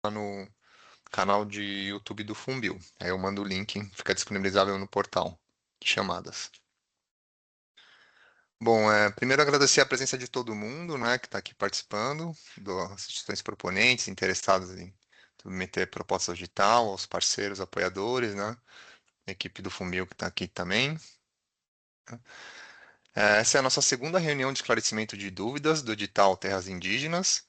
no canal de YouTube do Fumbil. Aí eu mando o link, fica disponibilizável no portal de chamadas. Bom, primeiro agradecer a presença de todo mundo, né, que está aqui participando, das instituições proponentes, interessadas em submeter propostas de tal, aos parceiros, apoiadores, né, a equipe do Fumbil que está aqui também. Essa é a nossa segunda reunião de esclarecimento de dúvidas do edital Terras Indígenas,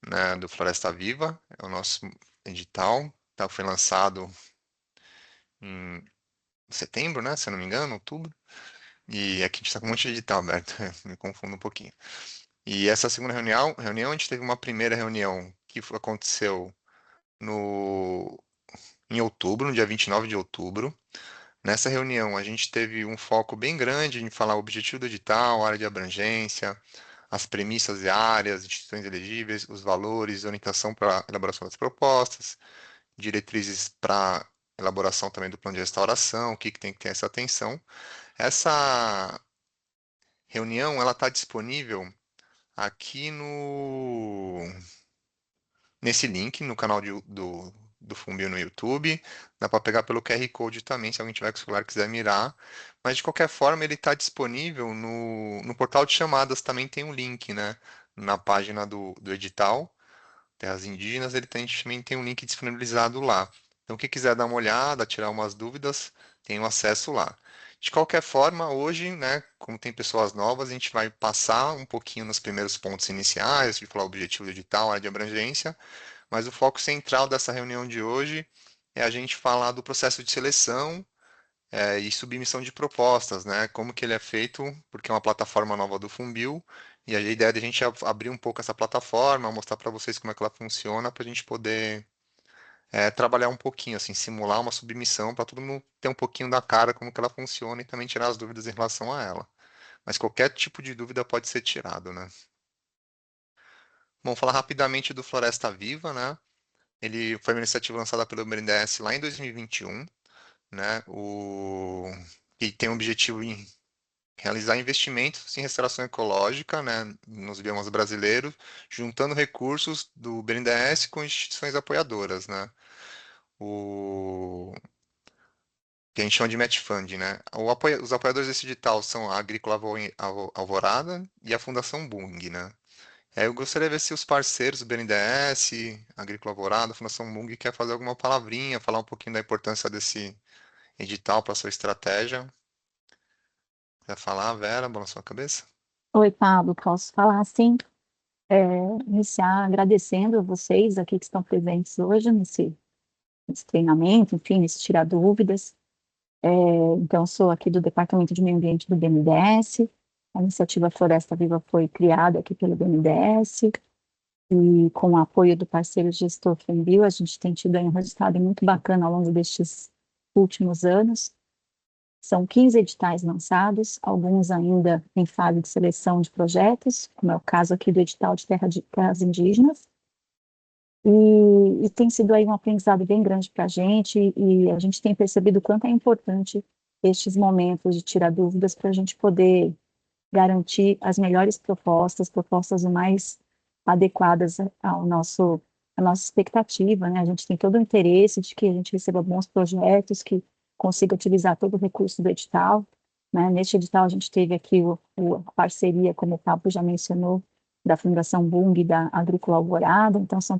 né, do Floresta Viva. É o nosso edital, foi lançado em setembro, né, se eu não me engano, outubro. E aqui a gente está com um monte de edital aberto, me confundo um pouquinho. E essa segunda reunião a gente teve uma primeira reunião que aconteceu em outubro, no dia 29 de outubro. Nessa reunião, a gente teve um foco bem grande em falar o objetivo do edital, área de abrangência, as premissas e áreas, instituições elegíveis, os valores, orientação para a elaboração das propostas, diretrizes para elaboração também do plano de restauração, o que tem que ter essa atenção. Essa reunião ela está disponível aqui nesse link no canal do Fumbil no YouTube. Dá para pegar pelo QR Code também, se alguém tiver com o celular e quiser mirar. Mas de qualquer forma, ele está disponível no portal de chamadas, também tem um link, né? Na página do edital, Terras Indígenas, também tem um link disponibilizado lá. Então, quem quiser dar uma olhada, tirar umas dúvidas, tem o acesso lá. De qualquer forma, hoje, né, como tem pessoas novas, a gente vai passar um pouquinho nos primeiros pontos iniciais, de falar o objetivo do edital, área de abrangência, mas o foco central dessa reunião de hoje é a gente falar do processo de seleção, e submissão de propostas, né? Como que ele é feito, porque é uma plataforma nova do Fumbil, e a ideia é de a gente abrir um pouco essa plataforma, mostrar para vocês como é que ela funciona, para a gente poder trabalhar um pouquinho, assim, simular uma submissão para todo mundo ter um pouquinho da cara como que ela funciona e também tirar as dúvidas em relação a ela. Mas qualquer tipo de dúvida pode ser tirado, né? Bom, falar rapidamente do Floresta Viva, né? Ele foi uma iniciativa lançada pelo BNDES lá em 2021, né? Que tem o objetivo em realizar investimentos em restauração ecológica, né, nos biomas brasileiros, juntando recursos do BNDES com instituições apoiadoras, né? O que a gente chama de match funding, né? Os apoiadores desse edital são a Agrícola Alvorada e a Fundação Bung, né? Eu gostaria de ver se os parceiros do BNDES, Agrícola Alvorada, Fundação Bung, quer fazer alguma palavrinha, falar um pouquinho da importância desse edital para sua estratégia. Quer falar, Vera? Balançou a cabeça? Oi, Pablo, posso falar sim? É, Iniciar agradecendo a vocês aqui que estão presentes hoje nesse treinamento, enfim, nesse tirar dúvidas. Então, sou aqui do Departamento de Meio Ambiente do BNDES. A iniciativa Floresta Viva foi criada aqui pelo BNDES e com o apoio do parceiro gestor Fembio, a gente tem tido aí um resultado muito bacana ao longo destes últimos anos. São 15 editais lançados, alguns ainda em fase de seleção de projetos, como é o caso aqui do edital de terras indígenas, e tem sido aí um aprendizado bem grande para a gente tem percebido o quanto é importante estes momentos de tirar dúvidas para a gente poder garantir as melhores propostas, propostas o mais adequadas à nossa expectativa, né? A gente tem todo o interesse de que a gente receba bons projetos, que consiga utilizar todo o recurso do edital, né? Neste edital a gente teve aqui a parceria, como o Pablo já mencionou, da Fundação Bung e da Agrícola Alvorada, então são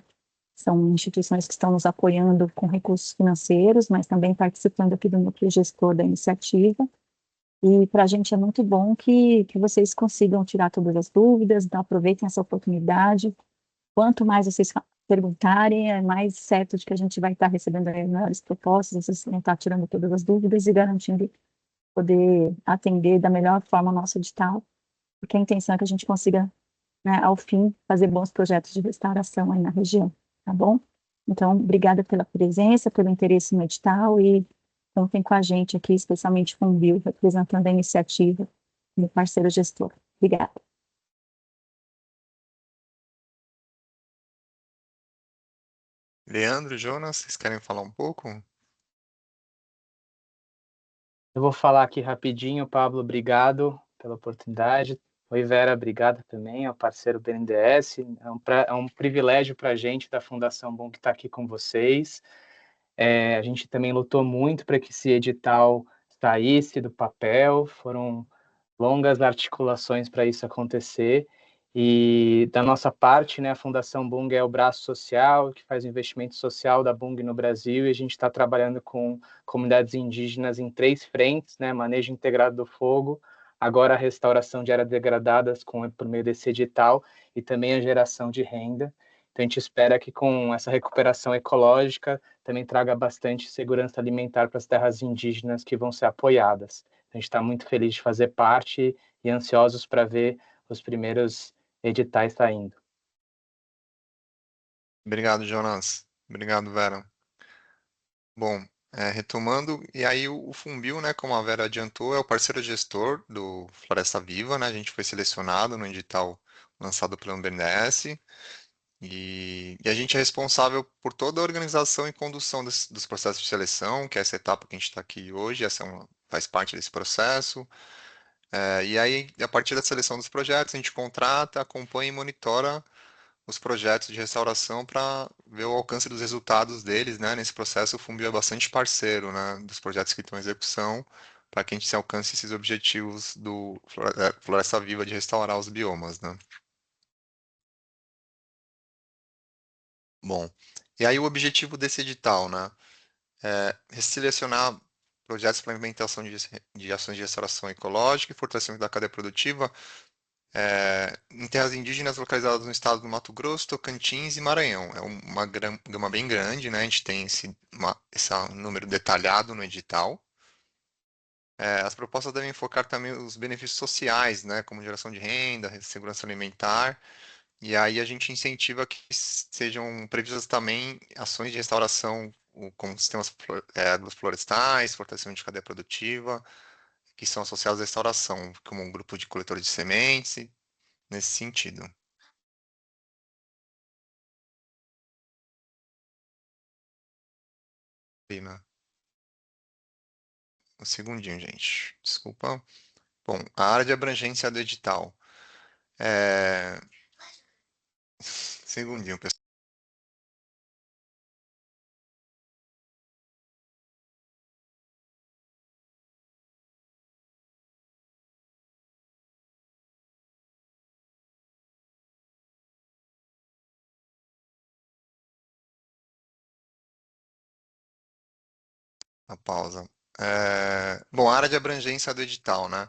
instituições que estão nos apoiando com recursos financeiros, mas também participando aqui do núcleo gestor da iniciativa. E para a gente é muito bom que vocês consigam tirar todas as dúvidas, então aproveitem essa oportunidade. Quanto mais vocês perguntarem, é mais certo de que a gente vai estar recebendo as melhores propostas, vocês vão estar tirando todas as dúvidas e garantindo poder atender da melhor forma o nosso edital, porque a intenção é que a gente consiga, né, ao fim, fazer bons projetos de restauração aí na região, tá bom? Então, obrigada pela presença, pelo interesse no edital e contem com a gente aqui, especialmente com o Bill, representando a iniciativa e parceiro gestor. Obrigada. Leandro, Jonas, vocês querem falar um pouco? Eu vou falar aqui rapidinho, Pablo, obrigado pela oportunidade. Oi, Vera, obrigado também ao parceiro BNDES. É um privilégio para a gente da Fundação Bom que está aqui com vocês. A gente também lutou muito para que esse edital saísse do papel, foram longas articulações para isso acontecer. E da nossa parte, né, a Fundação Bung é o braço social que faz o investimento social da Bung no Brasil, e a gente está trabalhando com comunidades indígenas em 3 frentes, né, manejo integrado do fogo, agora a restauração de áreas degradadas por meio desse edital e também a geração de renda. Então a gente espera que com essa recuperação ecológica também traga bastante segurança alimentar para as terras indígenas que vão ser apoiadas. A gente está muito feliz de fazer parte e ansiosos para ver os primeiros editais saindo. Obrigado, Jonas. Obrigado, Vera. Bom, retomando, e aí o Funbil, né, como a Vera adiantou, é o parceiro gestor do Floresta Viva, né? A gente foi selecionado no edital lançado pelo BNDES e a gente é responsável por toda a organização e condução dos processos de seleção, que é essa etapa que a gente está aqui hoje, faz parte desse processo. E aí, a partir da seleção dos projetos, a gente contrata, acompanha e monitora os projetos de restauração para ver o alcance dos resultados deles, né? Nesse processo, o Fumbio é bastante parceiro, né, dos projetos que estão em execução, para que a gente se alcance esses objetivos do Floresta Viva de restaurar os biomas, né? Bom, e aí o objetivo desse edital, né, é selecionar projetos para implementação de ações de restauração ecológica e fortalecimento da cadeia produtiva em terras indígenas localizadas no estado do Mato Grosso, Tocantins e Maranhão. É uma gama bem grande, né? A gente tem esse número detalhado no edital. As propostas devem focar também os benefícios sociais, né? Como geração de renda, segurança alimentar. E aí a gente incentiva que sejam previstas também ações de restauração com sistemas agroflorestais, fortalecimento de cadeia produtiva, que são associados à restauração, como um grupo de coletores de sementes, nesse sentido. Pena. Um segundinho, gente. Desculpa. Bom, a área de abrangência do edital. É... Segundinho, pessoal. A pausa. Bom, a área de abrangência do edital, né?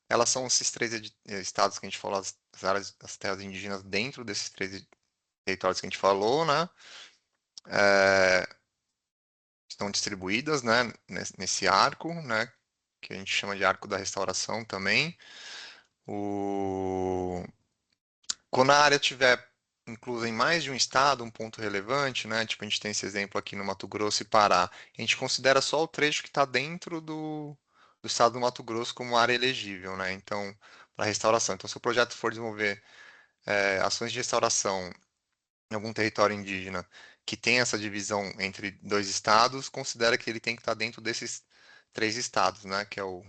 Elas são esses três estados que a gente falou, as áreas das terras indígenas dentro desses três territórios que a gente falou, né? É, Estão distribuídas, né? Nesse arco, né? Que a gente chama de arco da restauração também. O... Quando a área tiver inclusa em mais de um estado, um ponto relevante, né? Tipo, a gente tem esse exemplo aqui no Mato Grosso e Pará. A gente considera só o trecho que está dentro do estado do Mato Grosso como área elegível, né? Então, para restauração. Então, se o projeto for desenvolver ações de restauração em algum território indígena que tem essa divisão entre dois estados, considera que ele tem que estar dentro desses três estados, né? Que é o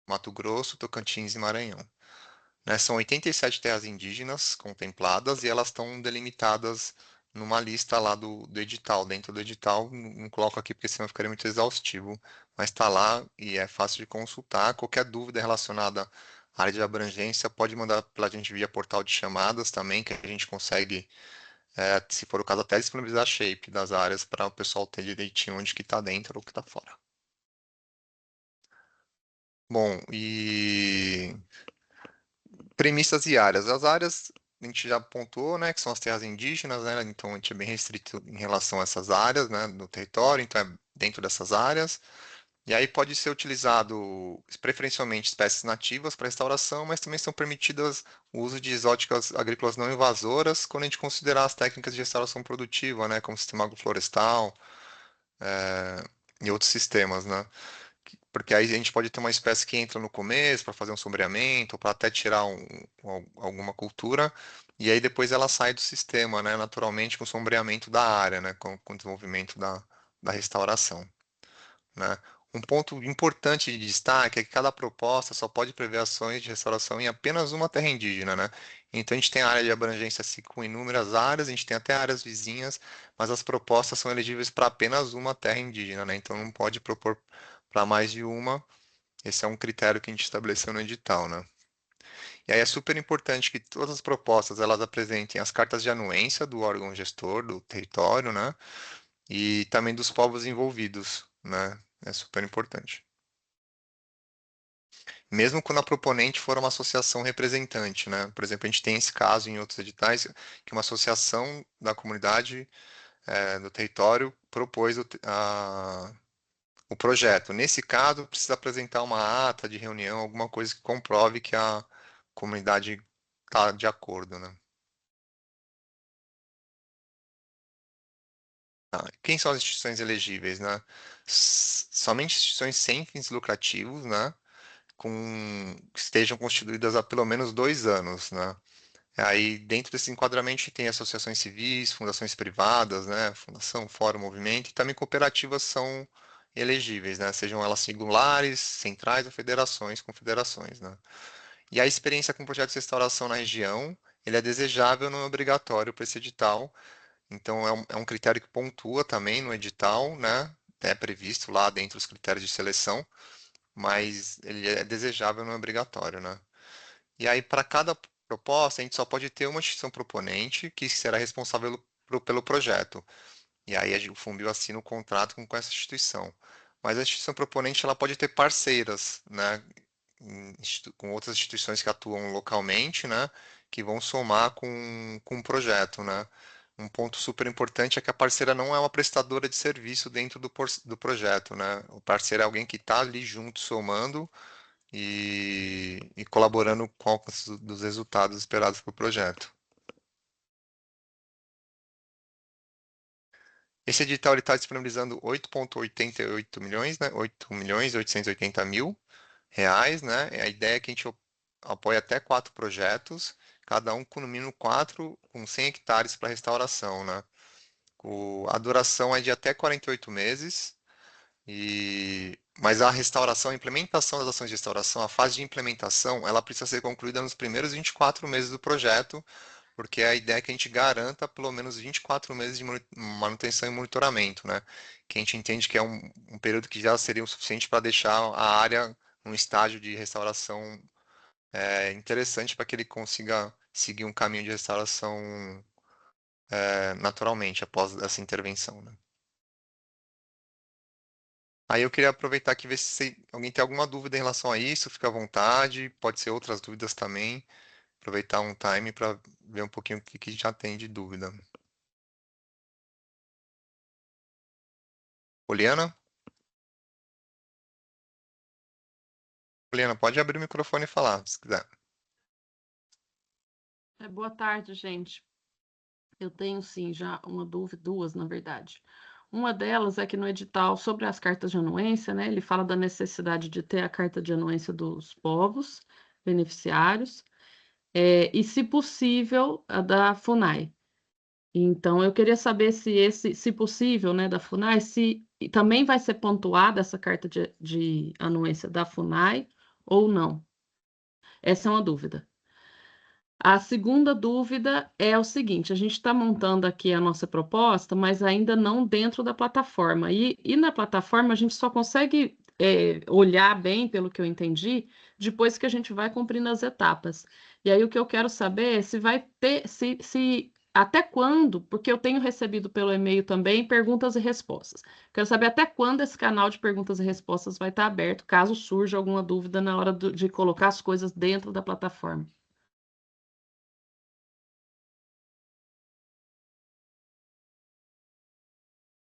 Mato Grosso, Tocantins e Maranhão, né? São 87 terras indígenas contempladas e elas estão delimitadas numa lista lá do edital. Dentro do edital, não coloco aqui porque senão ficaria muito exaustivo, mas está lá e é fácil de consultar. Qualquer dúvida relacionada à área de abrangência pode mandar pela gente via portal de chamadas também, que a gente consegue, se for o caso, até disponibilizar shape das áreas para o pessoal ter direitinho onde que está dentro ou que está fora. Bom, e premissas e áreas. As áreas a gente já pontuou, né, que são as terras indígenas, né, então a gente é bem restrito em relação a essas áreas, né, do território, então é dentro dessas áreas. E aí pode ser utilizado preferencialmente espécies nativas para restauração, mas também são permitidas o uso de exóticas agrícolas não invasoras quando a gente considerar as técnicas de restauração produtiva, né, como sistema agroflorestal, e outros sistemas, né? Porque aí a gente pode ter uma espécie que entra no começo para fazer um sombreamento, ou para até tirar alguma cultura, e aí depois ela sai do sistema, né, naturalmente com o sombreamento da área, né, com o desenvolvimento da restauração, né? Um ponto importante de destaque é que cada proposta só pode prever ações de restauração em apenas uma terra indígena, né? Então a gente tem a área de abrangência assim, com inúmeras áreas, a gente tem até áreas vizinhas, mas as propostas são elegíveis para apenas uma terra indígena, né? Então não pode propor para mais de uma. Esse é um critério que a gente estabeleceu no edital, né? E aí é super importante que todas as propostas elas apresentem as cartas de anuência do órgão gestor do território, né? E também dos povos envolvidos, né? É super importante. Mesmo quando a proponente for uma associação representante, né? Por exemplo, a gente tem esse caso em outros editais, que uma associação da comunidade do território propôs o projeto. Nesse caso, precisa apresentar uma ata de reunião, alguma coisa que comprove que a comunidade está de acordo, né? Quem são as instituições elegíveis, né? Somente instituições sem fins lucrativos, né? Que estejam constituídas há pelo menos 2 anos, né? Aí, dentro desse enquadramento, a gente tem associações civis, fundações privadas, né? Fundação, fórum, movimento, e também cooperativas são elegíveis, né? Sejam elas singulares, centrais ou federações, confederações, né? E a experiência com projetos de restauração na região, ele é desejável, não é obrigatório para esse edital. Então, é um critério que pontua também no edital, né? É previsto lá dentro dos critérios de seleção, mas ele é desejável, não é obrigatório, né? E aí, para cada proposta, a gente só pode ter uma instituição proponente que será responsável pelo projeto. E aí o Funbil assina o contrato com essa instituição. Mas a instituição proponente ela pode ter parceiras, né, com outras instituições que atuam localmente, né, que vão somar com o projeto, né. Um ponto super importante é que a parceira não é uma prestadora de serviço dentro do projeto, né. O parceiro é alguém que está ali junto, somando e colaborando com o alcance dos resultados esperados para o projeto. Esse edital está disponibilizando 8,88 milhões, né? 8.880.000 reais, né? A ideia é que a gente apoie até 4 projetos, cada um com no mínimo 4, com 100 hectares para restauração, né? A duração é de até 48 meses, mas a restauração, a implementação das ações de restauração, a fase de implementação, ela precisa ser concluída nos primeiros 24 meses do projeto, porque a ideia é que a gente garanta pelo menos 24 meses de manutenção e monitoramento, né? Que a gente entende que é um período que já seria o suficiente para deixar a área num estágio de restauração interessante para que ele consiga seguir um caminho de restauração naturalmente após essa intervenção, né? Aí eu queria aproveitar aqui e ver se alguém tem alguma dúvida em relação a isso, fica à vontade, pode ser outras dúvidas também, aproveitar um time para ver um pouquinho o que já tem de dúvida. Poliana? Poliana, pode abrir o microfone e falar, se quiser. Boa tarde, gente. Eu tenho sim já uma dúvida, duas, na verdade. Uma delas é que no edital sobre as cartas de anuência, né, ele fala da necessidade de ter a carta de anuência dos povos beneficiários, e, se possível, a da FUNAI. Então, eu queria saber se possível, né, da FUNAI, se também vai ser pontuada essa carta de anuência da FUNAI ou não. Essa é uma dúvida. A segunda dúvida é o seguinte: a gente está montando aqui a nossa proposta, mas ainda não dentro da plataforma. E na plataforma a gente só consegue olhar bem, pelo que eu entendi, depois que a gente vai cumprindo as etapas. E aí o que eu quero saber é se vai ter, se até quando, porque eu tenho recebido pelo e-mail também perguntas e respostas. Quero saber até quando esse canal de perguntas e respostas vai estar aberto, caso surja alguma dúvida na hora de colocar as coisas dentro da plataforma.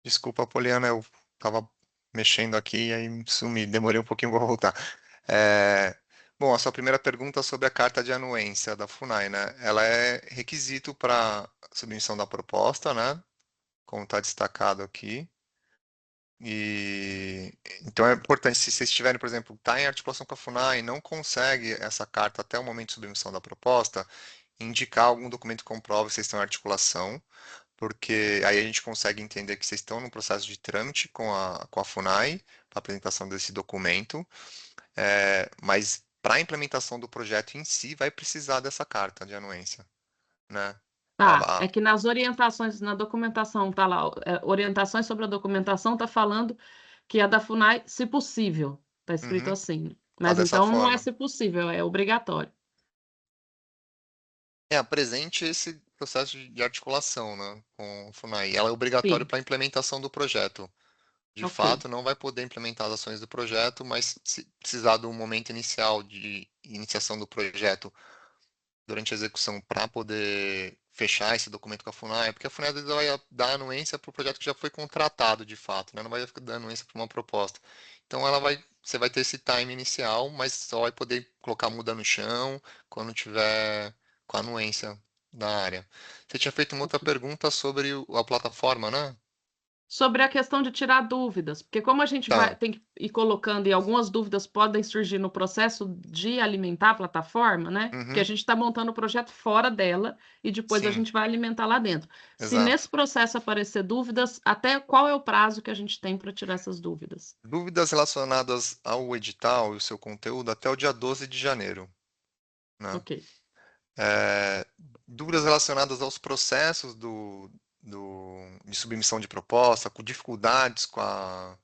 Desculpa, Poliana, eu estava mexendo aqui e aí sumi, demorei um pouquinho para voltar. É, Bom, a sua primeira pergunta sobre a carta de anuência da FUNAI, né? Ela é requisito para submissão da proposta, né? Como está destacado aqui. E então é importante, se vocês estiverem, por exemplo, está em articulação com a FUNAI e não consegue essa carta até o momento de submissão da proposta, indicar algum documento que comprove que vocês estão em articulação, porque aí a gente consegue entender que vocês estão no processo de trâmite com a FUNAI, para apresentação desse documento, mas para a implementação do projeto em si, vai precisar dessa carta de anuência, né? Tá, A- é a- que nas orientações, na documentação, tá lá, orientações sobre a documentação, tá falando que a da FUNAI, se possível, tá escrito Uhum, assim. tá Mas dessa então não é forma. se possível, é obrigatório. Apresente esse processo de articulação, né, com o FUNAI. Ela é obrigatória Sim, para a implementação do projeto. De ok. fato, não vai poder implementar as ações do projeto, mas se precisar do momento inicial de iniciação do projeto durante a execução para poder fechar esse documento com a FUNAI, porque a FUNAI às vezes vai dar anuência para o projeto que já foi contratado de fato, né? Não vai dar anuência para uma proposta. Então você vai ter esse time inicial, mas só vai poder colocar muda no chão quando tiver com a anuência da área. Você tinha feito uma outra pergunta sobre a plataforma, né? Sobre a questão de tirar dúvidas, porque como a gente vai Tá. tem que ir colocando e algumas dúvidas podem surgir no processo de alimentar a plataforma, né? Porque a Uhum. gente está montando o projeto fora dela e depois a Sim, gente vai alimentar lá dentro. Se nesse exato. processo aparecer dúvidas, até qual é o prazo que a gente tem para tirar essas dúvidas? Dúvidas relacionadas ao edital e o seu conteúdo até o dia 12 de janeiro, né? Ok. É, dúvidas relacionadas aos processos de submissão de proposta, com dificuldades com a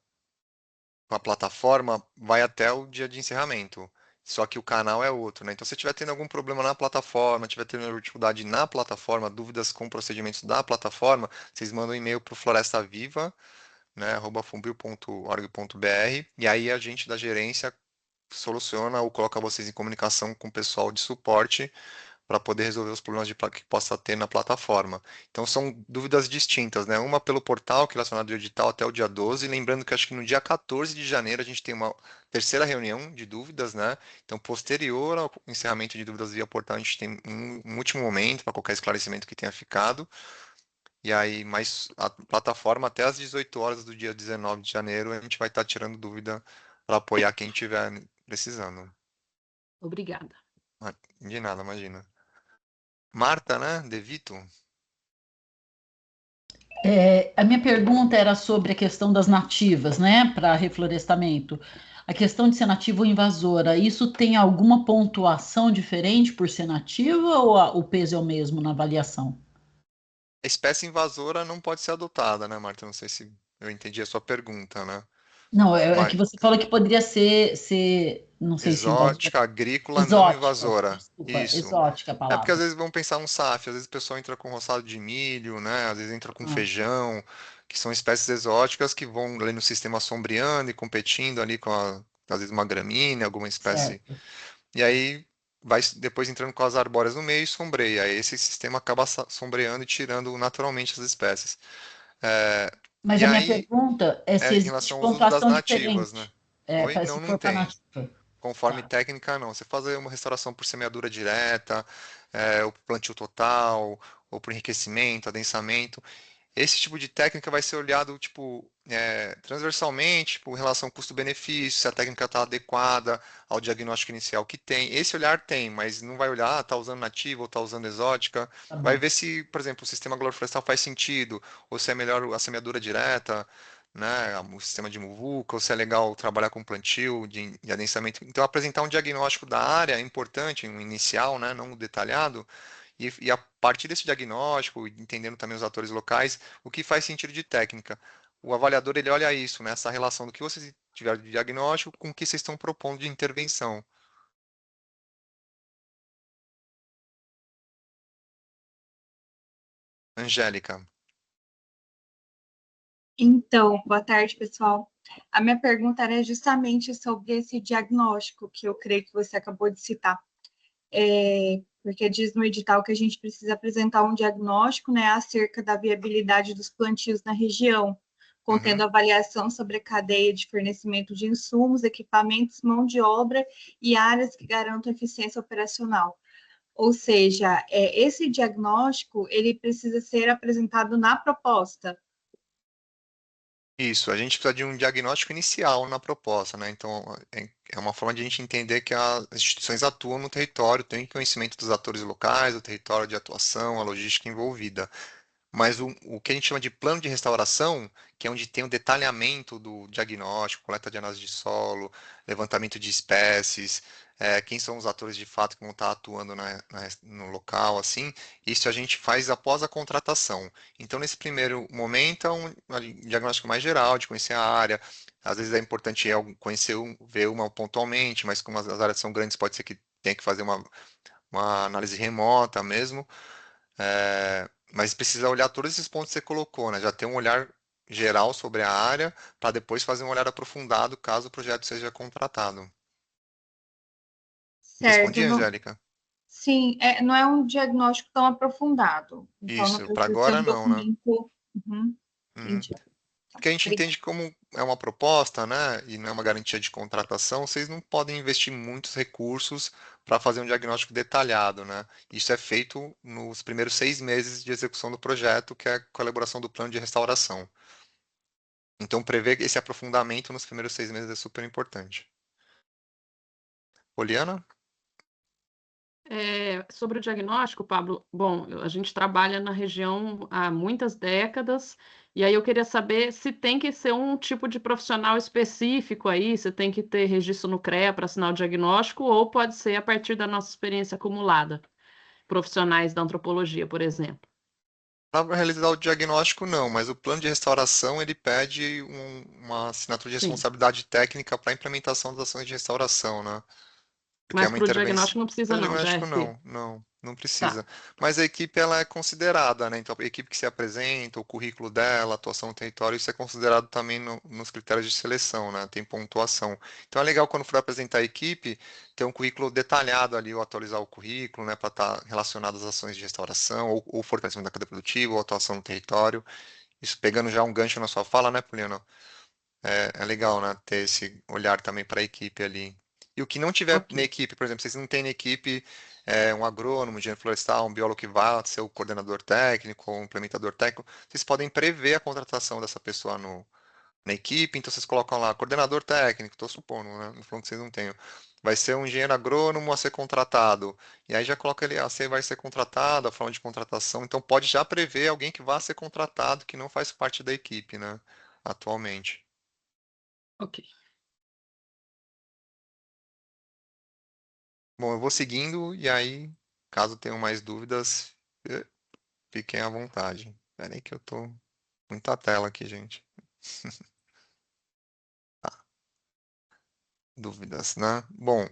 plataforma, vai até o dia de encerramento. Só que o canal é outro, né? Então, se estiver tendo algum problema na plataforma, tiver tendo alguma dificuldade na plataforma, dúvidas com procedimentos da plataforma, vocês mandam um e-mail para o Floresta Viva, né, @fumbil.org.br, e aí a gente da gerência soluciona ou coloca vocês em comunicação com o pessoal de suporte para poder resolver os problemas que possa ter na plataforma. Então são dúvidas distintas, né? Uma pelo portal, que é relacionado ao edital até o dia 12, lembrando que acho que no dia 14 de janeiro a gente tem uma terceira reunião de dúvidas, né? Então, posterior ao encerramento de dúvidas via portal, a gente tem um último momento para qualquer esclarecimento que tenha ficado. E aí, mais a plataforma até às 18 horas do dia 19 de janeiro, a gente vai estar tirando dúvida para apoiar quem estiver precisando. Obrigada. De nada, imagina. Marta, né? De Vito. A minha pergunta era sobre a questão das nativas, né, para reflorestamento. A questão de ser nativa ou invasora, isso tem alguma pontuação diferente por ser nativa ou o peso é o mesmo na avaliação? A espécie invasora não pode ser adotada, né, Marta? Não sei se eu entendi a sua pergunta, né? Não, é Mas que você falou que poderia ser, não sei se invasora, exótica, agrícola, não exótica, invasora. desculpa, Isso. exótica a É porque às palavra. vezes vão pensar um SAF, às vezes o pessoal entra com roçado de milho, né? Às vezes entra com Ah, feijão, que são espécies exóticas que vão ali no sistema sombreando e competindo ali às vezes uma gramínea, alguma espécie. certo. E aí vai depois entrando com as arbóreas no meio e sombreia. Aí esse sistema acaba sombreando e tirando naturalmente as espécies. É, Mas e a minha aí, pergunta é se em existe relação ao uso das pontuação nativas, né? diferente, Oi? Não, se não for para tem. nativa. Conforme Tá, técnica, não. Você fazer uma restauração por semeadura direta, ou por plantio total, ou por enriquecimento, adensamento. Esse tipo de técnica vai ser olhado, tipo, transversalmente, tipo, em relação custo-benefício, se a técnica está adequada ao diagnóstico inicial que tem. Esse olhar tem, mas não vai olhar, tá usando nativa ou tá usando exótica. tá Vai bom. ver se, por exemplo, o sistema agroflorestal faz sentido, ou se é melhor a semeadura direta, né, o sistema de muvuca, ou se é legal trabalhar com plantio de adensamento. Então, apresentar um diagnóstico da área é importante, um inicial, né, não um detalhado, e a partir desse diagnóstico, entendendo também os atores locais, o que faz sentido de técnica. O avaliador ele olha isso, né, essa relação do que vocês tiveram de diagnóstico com o que vocês estão propondo de intervenção. Angélica. Então, boa tarde, pessoal. A minha pergunta era justamente sobre esse diagnóstico que eu creio que você acabou de citar. Porque diz no edital que a gente precisa apresentar um diagnóstico, né, acerca da viabilidade dos plantios na região, contendo Uhum. avaliação sobre a cadeia de fornecimento de insumos, equipamentos, mão de obra e áreas que garantam eficiência operacional. Ou seja, esse diagnóstico ele precisa ser apresentado na proposta. Isso, a gente precisa de um diagnóstico inicial na proposta, né? Então, é uma forma de a gente entender que as instituições atuam no território, têm conhecimento dos atores locais, do território de atuação, a logística envolvida. Mas o que a gente chama de plano de restauração, que é onde tem o detalhamento do diagnóstico, coleta de análise de solo, levantamento de espécies, quem são os atores de fato que vão estar atuando no local, assim, isso a gente faz após a contratação. Então, nesse primeiro momento, é um diagnóstico mais geral, de conhecer a área. Às vezes é importante conhecer, ver uma pontualmente, mas como as áreas são grandes, pode ser que tenha que fazer uma análise remota mesmo. Mas precisa olhar todos esses pontos que você colocou, né? Já ter um olhar geral sobre a área, para depois fazer um olhar aprofundado caso o projeto seja contratado. Certo. Respondi, Angélica? Sim, não é um diagnóstico tão aprofundado. Então, não Isso, para precisa ser agora um não, né? documento. Uhum, Uhum. entendi. Tá, Porque a gente obrigada. entende que como é uma proposta, né, e não é uma garantia de contratação, vocês não podem investir muitos recursos para fazer um diagnóstico detalhado, né? Isso é feito nos primeiros 6 meses de execução do projeto, que é com a elaboração do plano de restauração. Então, prever esse aprofundamento nos primeiros 6 meses é super importante. Poliana? Sobre o diagnóstico, Pablo, bom, a gente trabalha na região há muitas décadas, e aí eu queria saber se tem que ser um tipo de profissional específico aí, se tem que ter registro no CREA para assinar o diagnóstico, ou pode ser a partir da nossa experiência acumulada, profissionais da antropologia, por exemplo. Para realizar o diagnóstico, não, mas o plano de restauração ele pede uma assinatura de Sim, responsabilidade técnica para a implementação das ações de restauração, né? Porque é mas uma para o intervenção. diagnóstico não precisa Para o não, já é diagnóstico, feito. não Tá, precisa. Mas a equipe ela é considerada, né? Então, a equipe que se apresenta, o currículo dela, a atuação no território, isso é considerado também nos critérios de seleção, né? Tem pontuação. Então, é legal quando for apresentar a equipe, ter um currículo detalhado ali, ou atualizar o currículo, né? Para estar relacionado às ações de restauração, ou fortalecimento da cadeia produtiva, ou atuação no território. Isso pegando já um gancho na sua fala, né, Poliana? É legal, né, ter esse olhar também para a equipe ali. E o que não tiver ok. na equipe, por exemplo, vocês não têm na equipe um agrônomo, um engenheiro florestal, um biólogo que vá ser o coordenador técnico ou um implementador técnico, vocês podem prever a contratação dessa pessoa na equipe, então vocês colocam lá coordenador técnico, estou supondo, né, não falando que vocês não tenham. Vai ser um engenheiro agrônomo a ser contratado. E aí já coloca ele, você vai ser contratado, a forma de contratação. Então pode já prever alguém que vá ser contratado que não faz parte da equipe, né, atualmente. Ok. Bom, eu vou seguindo e aí, caso tenham mais dúvidas, fiquem à vontade. Espera aí que eu tô muita tela aqui, gente. Tá, dúvidas, né? Bom,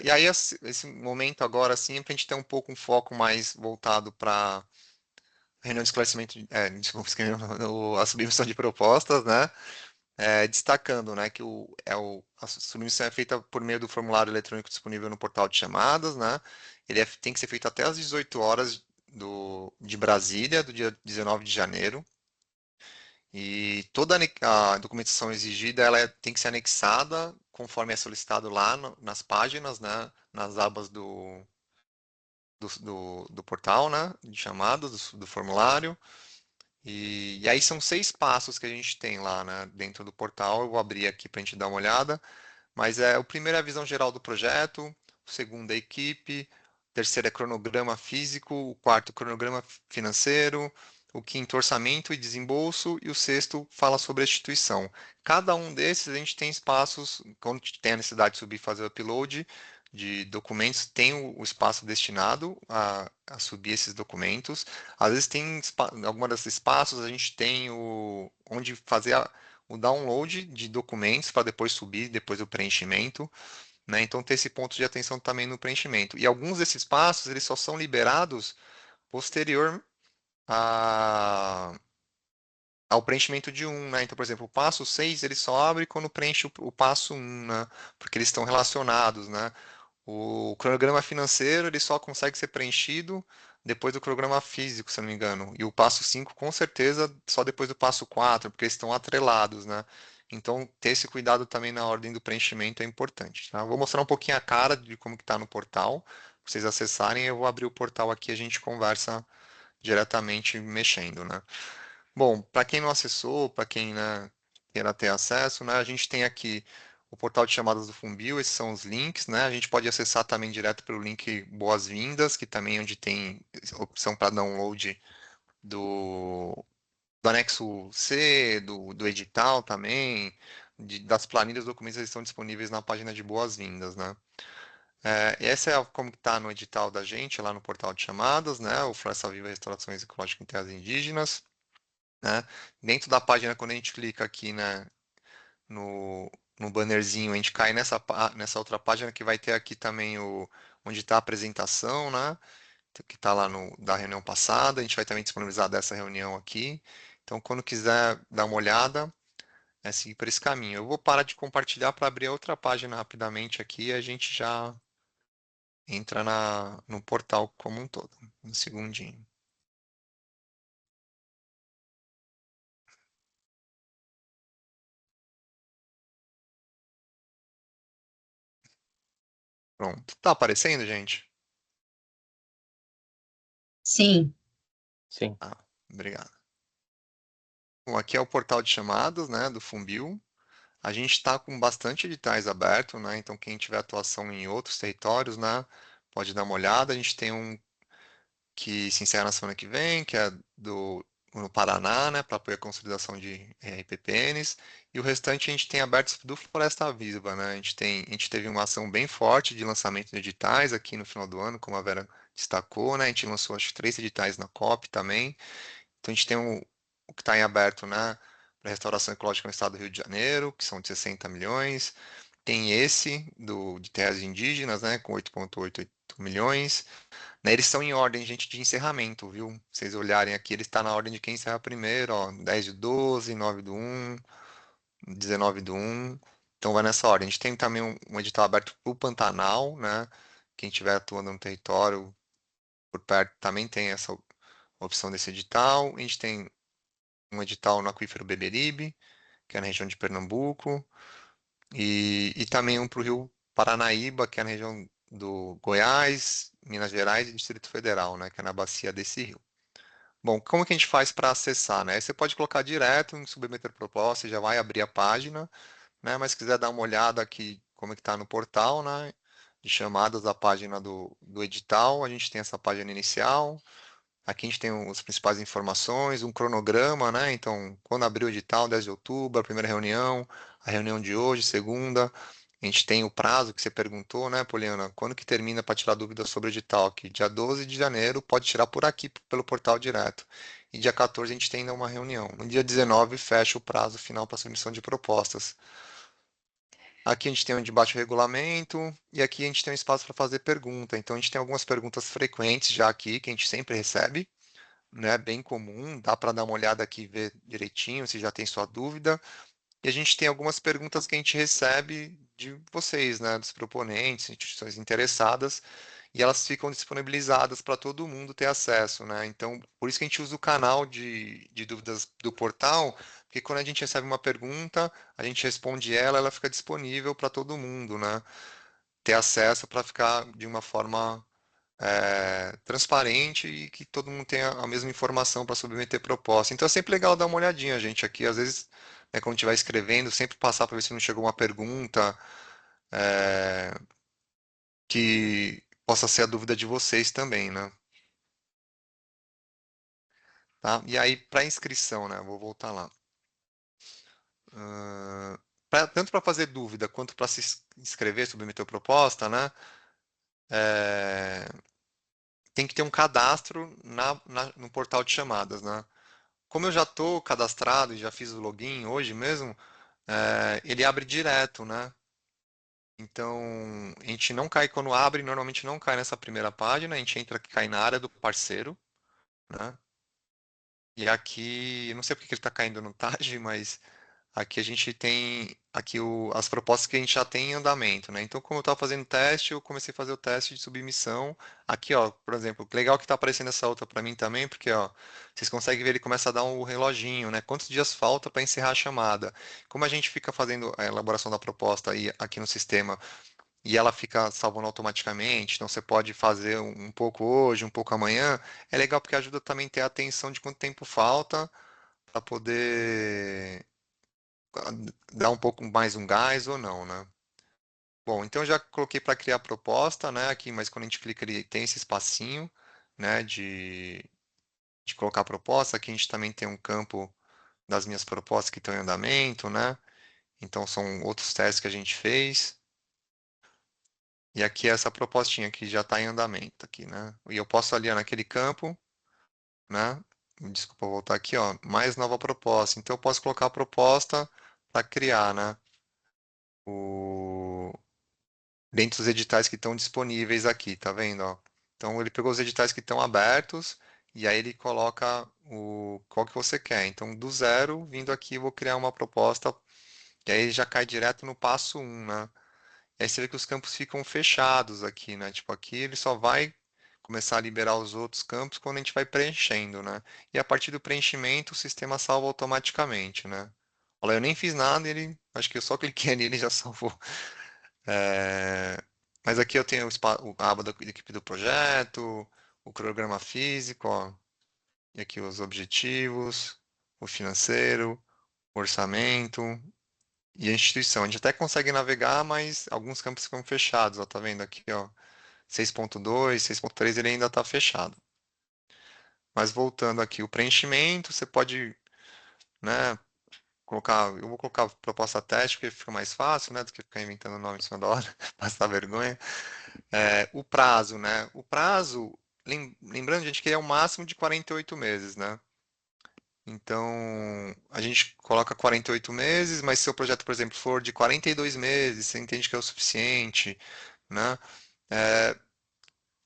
e aí esse momento agora, assim, é para a gente ter um pouco um foco mais voltado para reunião de esclarecimento, desculpa, a submissão de propostas, né? Destacando, né, que a submissão é feita por meio do formulário eletrônico disponível no portal de chamadas, né? Ele tem que ser feito até às 18 horas de Brasília, do dia 19 de janeiro. E toda a documentação exigida, tem que ser anexada conforme é solicitado lá nas páginas, né, nas abas do portal, né, de chamadas, do formulário. E aí são 6 passos que a gente tem lá, né, dentro do portal. Eu vou abrir aqui para a gente dar uma olhada. Mas o primeiro é a visão geral do projeto, o segundo é a equipe, o terceiro é cronograma físico, o quarto cronograma financeiro, o quinto orçamento e desembolso e o sexto fala sobre a instituição. Cada um desses a gente tem espaços, quando tem a necessidade de subir e fazer o upload de documentos, tem o espaço destinado a subir esses documentos. Às vezes tem alguma desses espaços a gente tem onde fazer o download de documentos para depois subir, depois o preenchimento, né? Então ter esse ponto de atenção também no preenchimento. E alguns desses passos, eles só são liberados posterior ao preenchimento de um, né? Então, por exemplo, o passo 6 ele só abre quando preenche o passo 1, né? Porque eles estão relacionados, né? O cronograma financeiro ele só consegue ser preenchido depois do cronograma físico, se eu não me engano. E o passo 5 com certeza, só depois do passo 4 porque eles estão atrelados, né? Então, ter esse cuidado também na ordem do preenchimento é importante, tá? Vou mostrar um pouquinho a cara de como que está no portal, para vocês acessarem. Eu vou abrir o portal aqui e a gente conversa diretamente mexendo, né? Bom, para quem não acessou, para quem, né, queira ter acesso, né, a gente tem aqui o portal de chamadas do Funbil, esses são os links, né? A gente pode acessar também direto pelo link Boas-Vindas, que também é onde tem opção para download do anexo C, do edital também, das planilhas, documentos eles estão disponíveis na página de boas-vindas, né? Essa é como está no edital da gente, lá no portal de chamadas, né? O Floresta Viva Restaurações Ecológicas em Terras Indígenas, né? Dentro da página, quando a gente clica aqui, né, no bannerzinho, a gente cai nessa outra página que vai ter aqui também onde está a apresentação, né? Que está lá da reunião passada. A gente vai também disponibilizar dessa reunião aqui. Então, quando quiser dar uma olhada, é seguir por esse caminho. Eu vou parar de compartilhar para abrir outra página rapidamente aqui e a gente já entra no portal como um todo. Um segundinho. Pronto. Tá aparecendo, gente? Sim. Sim. Ah, obrigado. Bom, aqui é o portal de chamadas, né, do Fumbil. A gente está com bastante editais abertos, né? Então, quem tiver atuação em outros territórios, né, pode dar uma olhada. A gente tem um que se encerra na semana que vem, que é no Paraná, né, para apoio à consolidação de RPPNs. E o restante a gente tem abertos do Floresta Viva, né? A gente teve uma ação bem forte de lançamento de editais aqui no final do ano, como a Vera destacou, né? A gente lançou acho que 3 editais na COP também. Então a gente tem o que está em aberto, né, para restauração ecológica no estado do Rio de Janeiro, que são de 60 milhões. Tem esse de terras indígenas, né, com 8,88 milhões. Né, eles estão em ordem, gente, de encerramento, viu? Vocês olharem aqui, ele está na ordem de quem encerra primeiro, ó, 10 de 12, 9 do 1, 19 do 1. Então vai nessa ordem. A gente tem também um edital aberto para o Pantanal, né? Quem estiver atuando no território por perto também tem essa opção desse edital. A gente tem um edital no aquífero Beberibe, que é na região de Pernambuco, e também um para o Rio Paranaíba, que é na região do Goiás, Minas Gerais e Distrito Federal, né, que é na bacia desse rio. Bom, como que a gente faz para acessar, né? Você pode colocar direto em submeter proposta, já vai abrir a página, né? Mas se quiser dar uma olhada aqui como é que está no portal, né? De chamadas da página do edital, a gente tem essa página inicial. Aqui a gente tem as principais informações, um cronograma, né? Então, quando abriu o edital, 10 de outubro, a primeira reunião, a reunião de hoje, segunda. A gente tem o prazo que você perguntou, né, Poliana? Quando que termina para tirar dúvidas sobre o edital? Aqui, dia 12 de janeiro, pode tirar por aqui, pelo portal direto. E dia 14 a gente tem ainda uma reunião. No dia 19 fecha o prazo final para submissão de propostas. Aqui a gente tem um debate de regulamento e aqui a gente tem um espaço para fazer pergunta. Então a gente tem algumas perguntas frequentes já aqui que a gente sempre recebe, né? Bem comum, dá para dar uma olhada aqui e ver direitinho se já tem sua dúvida. E a gente tem algumas perguntas que a gente recebe de vocês, né? Dos proponentes, instituições interessadas, e elas ficam disponibilizadas para todo mundo ter acesso, né? Então, por isso que a gente usa o canal de dúvidas do portal, porque quando a gente recebe uma pergunta, a gente responde ela, ela fica disponível para todo mundo, né? Ter acesso para ficar de uma forma transparente e que todo mundo tenha a mesma informação para submeter proposta. Então é sempre legal dar uma olhadinha, gente, aqui. Às vezes, né, quando estiver escrevendo, sempre passar para ver se não chegou uma pergunta é, que possa ser a dúvida de vocês também, né? Tá? E aí, para inscrição, né? Vou voltar lá. Tanto para fazer dúvida quanto para se inscrever, submeter proposta, né? é, Tem que ter um cadastro no portal de chamadas, né? Como eu já estou cadastrado e já fiz o login hoje mesmo, ele abre direto, né? Então, a gente não cai quando abre, normalmente não cai nessa primeira página, a gente entra, cai na área do parceiro, né? E aqui, eu não sei porque que ele está caindo no TAG, mas aqui a gente tem aqui as propostas que a gente já tem em andamento, né? Então, como eu estava fazendo teste, eu comecei a fazer o teste de submissão. Aqui, ó, por exemplo, legal que está aparecendo essa outra para mim também, porque, ó, vocês conseguem ver, ele começa a dar um reloginho, né? Quantos dias falta para encerrar a chamada? Como a gente fica fazendo a elaboração da proposta aí aqui no sistema e ela fica salvando automaticamente, então você pode fazer um pouco hoje, um pouco amanhã, é legal porque ajuda também a ter a atenção de quanto tempo falta para poder dar um pouco mais um gás ou não, né? Bom, então eu já coloquei para criar a proposta, né? Aqui, mas quando a gente clica, ele tem esse espacinho, né? de colocar a proposta. Aqui a gente também tem um campo das minhas propostas que estão em andamento, né? Então são outros testes que a gente fez. E aqui é essa propostinha que já está em andamento aqui, né? E eu posso ali ó, naquele campo, né? Desculpa, vou voltar aqui, ó. Mais nova proposta. Então eu posso colocar a proposta para criar, né? O... Dentro dos editais que estão disponíveis aqui, tá vendo, ó? Então ele pegou os editais que estão abertos e aí ele coloca o qual que você quer. Então do zero, vindo aqui, eu vou criar uma proposta e aí ele já cai direto no passo um, né? E aí você vê que os campos ficam fechados aqui, né? Tipo, aqui ele só vai começar a liberar os outros campos quando a gente vai preenchendo, né? E a partir do preenchimento, o sistema salva automaticamente, né? Olha, eu nem fiz nada, acho que eu só cliquei ali, ele já salvou. É, mas aqui eu tenho a aba da equipe do projeto, o cronograma físico, ó, e aqui os objetivos, o financeiro, o orçamento, e a instituição. A gente até consegue navegar, mas alguns campos ficam fechados, ó, tá vendo aqui, ó, 6.2, 6.3 ele ainda está fechado. Mas voltando aqui, o preenchimento, você pode, né, colocar, eu vou colocar proposta teste, porque fica mais fácil, né, do que ficar inventando nome em cima da hora, passar vergonha. O prazo, né, o prazo, lembrando, a gente queria o máximo de 48 meses, né, então, a gente coloca 48 meses, mas se o projeto, por exemplo, for de 42 meses, você entende que é o suficiente, né?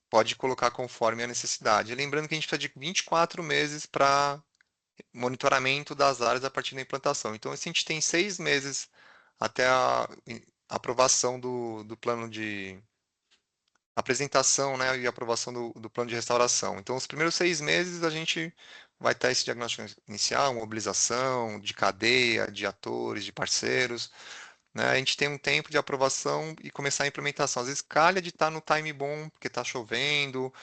Pode colocar conforme a necessidade. E lembrando que a gente precisa de 24 meses para monitoramento das áreas a partir da implantação. Então, se a gente tem 6 meses até a aprovação do plano de apresentação, né, e aprovação do plano de restauração. Então, os primeiros 6 meses a gente vai ter esse diagnóstico inicial, mobilização de cadeia, de atores, de parceiros, né? A gente tem um tempo de aprovação e começar a implementação. Às vezes calha de estar no time bom, porque está chovendo,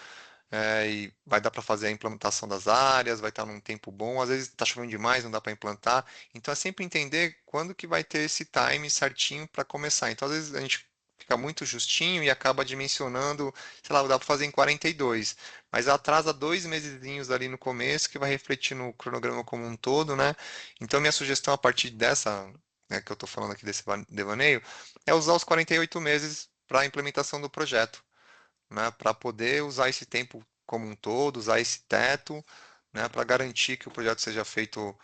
e vai dar para fazer a implementação das áreas, vai estar num tempo bom. Às vezes está chovendo demais, não dá para implantar. Então é sempre entender quando que vai ter esse time certinho para começar. Então às vezes a gente fica muito justinho e acaba dimensionando, sei lá, dá para fazer em 42, mas atrasa 2 mesezinhos ali no começo que vai refletir no cronograma como um todo, né? Então minha sugestão a partir dessa, né, que eu estou falando aqui desse devaneio, é usar os 48 meses para a implementação do projeto, né, para poder usar esse tempo como um todo, usar esse teto, né, para garantir que o projeto seja feito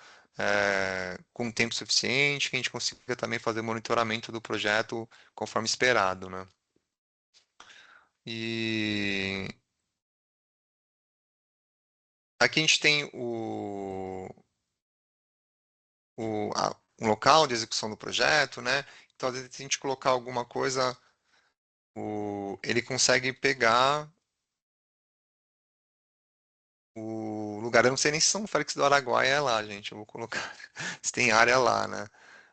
com tempo suficiente, que a gente consiga também fazer monitoramento do projeto conforme esperado, né? E aqui a gente tem um local de execução do projeto, né? Então, às vezes, se a gente colocar alguma coisa, ele consegue pegar o lugar. Eu não sei nem se São Félix do Araguaia é lá, gente. Eu vou colocar se tem área lá, né?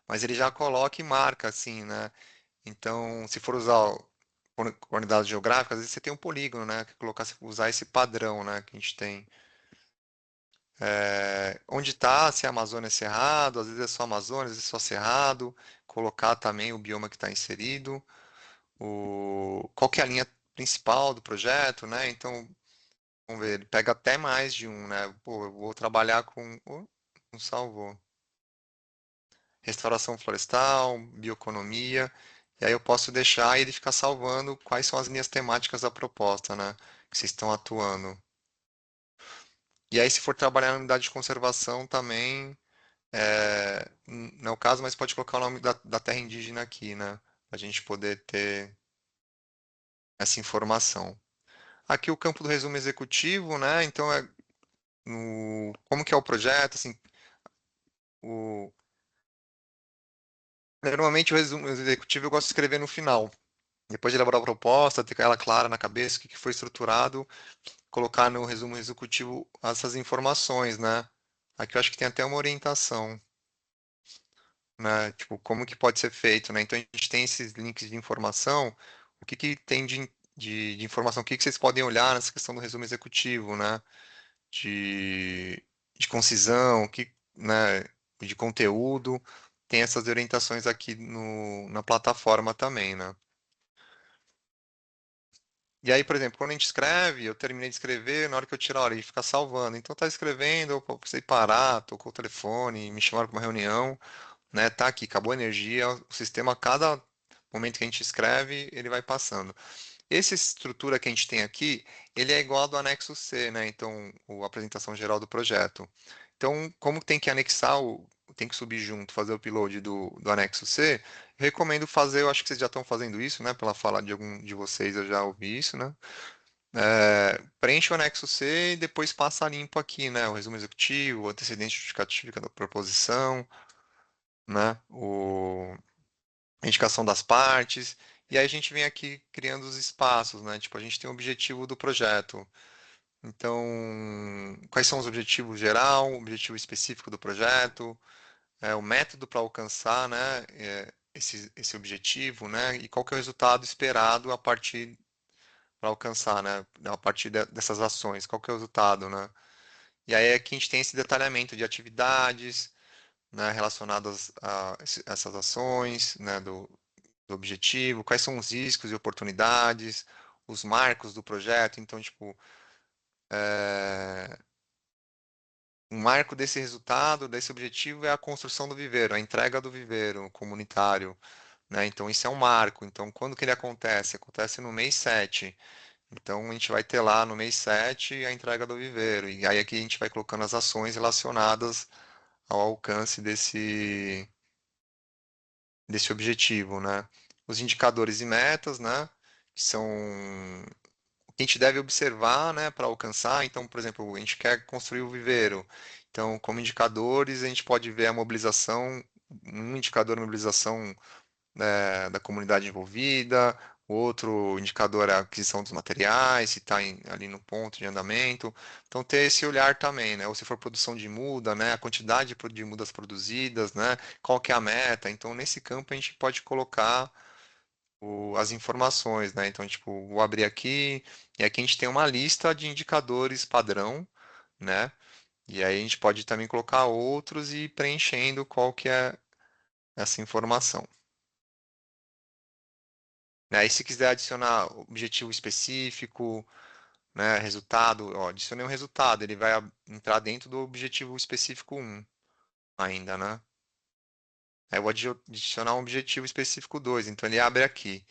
Mas ele já coloca e marca, assim, né? Então, se for usar coordenadas geográficas, às vezes você tem um polígono, né? Que colocar, usar esse padrão, né? Que a gente tem. Onde está, se é Amazônia é Cerrado, às vezes é só Amazônia, às vezes é só Cerrado. Colocar também o bioma que está inserido. Qual que é a linha principal do projeto, né? Então, vamos ver, ele pega até mais de um, né? Pô, eu vou trabalhar com. Oh, não salvou. Restauração florestal, bioeconomia. E aí eu posso deixar ele ficar salvando quais são as linhas temáticas da proposta, né? Que vocês estão atuando. E aí, se for trabalhar na unidade de conservação também, não é o caso, mas pode colocar o nome da terra indígena aqui, né? Para a gente poder ter essa informação. Aqui o campo do resumo executivo, né? Então, como que é o projeto, assim, o, normalmente o resumo executivo eu gosto de escrever no final. Depois de elaborar a proposta, ter ela clara na cabeça, o que foi estruturado, colocar no resumo executivo essas informações, né? Aqui eu acho que tem até uma orientação, né? Tipo, como que pode ser feito, né? Então a gente tem esses links de informação, o que que tem de informação, o que que vocês podem olhar nessa questão do resumo executivo, né? De concisão, né? De conteúdo, tem essas orientações aqui na plataforma também, né? E aí, por exemplo, quando a gente escreve, eu terminei de escrever, na hora que eu tirar a hora, ele fica salvando. Então tá escrevendo, eu precisei parar, tocou o telefone, me chamaram para uma reunião, né? Tá aqui, acabou a energia, o sistema, a cada momento que a gente escreve, ele vai passando. Essa estrutura que a gente tem aqui, ele é igual ao do anexo C, né? Então, a apresentação geral do projeto. Então, como tem que anexar, tem que subir junto, fazer o upload do anexo C, eu recomendo fazer, eu acho que vocês já estão fazendo isso, né? Pela fala de algum de vocês, eu já ouvi isso, né? Preenche o anexo C e depois passa limpo aqui, né? O resumo executivo, o antecedente justificativa da proposição, né? A indicação das partes. E aí a gente vem aqui criando os espaços, né? Tipo, a gente tem o objetivo do projeto. Então, quais são os objetivos geral, o objetivo específico do projeto, o método para alcançar, né? Esse objetivo, né? E qual que é o resultado esperado a partir para alcançar, né? A partir dessas ações, qual que é o resultado, né? E aí aqui a gente tem esse detalhamento de atividades, né, relacionadas a essas ações, né, do objetivo, quais são os riscos e oportunidades, os marcos do projeto. Então, tipo, um marco desse resultado, desse objetivo é a construção do viveiro, a entrega do viveiro comunitário, né? Então, isso é um marco. Então, quando que ele acontece? Acontece no mês 7. Então, a gente vai ter lá no mês 7 a entrega do viveiro. E aí aqui a gente vai colocando as ações relacionadas ao alcance desse objetivo, né? Os indicadores e metas, né? Que são o que a gente deve observar, né, para alcançar. Então, por exemplo, a gente quer construir o viveiro. Então, como indicadores, a gente pode ver a mobilização, um indicador de mobilização, da comunidade envolvida, o outro indicador é a aquisição dos materiais, se está ali no ponto de andamento. Então, ter esse olhar também, né? Ou se for produção de muda, né? A quantidade de mudas produzidas, né? Qual que é a meta? Então, nesse campo, a gente pode colocar as informações, né? Então, tipo, vou abrir aqui, e aqui a gente tem uma lista de indicadores padrão, né? E aí a gente pode também colocar outros e ir preenchendo qual que é essa informação. Né? E se quiser adicionar objetivo específico, né, resultado, ó, adicionei um resultado, ele vai entrar dentro do objetivo específico 1 ainda, né? Aí eu vou adicionar um objetivo específico 2, então ele abre aqui.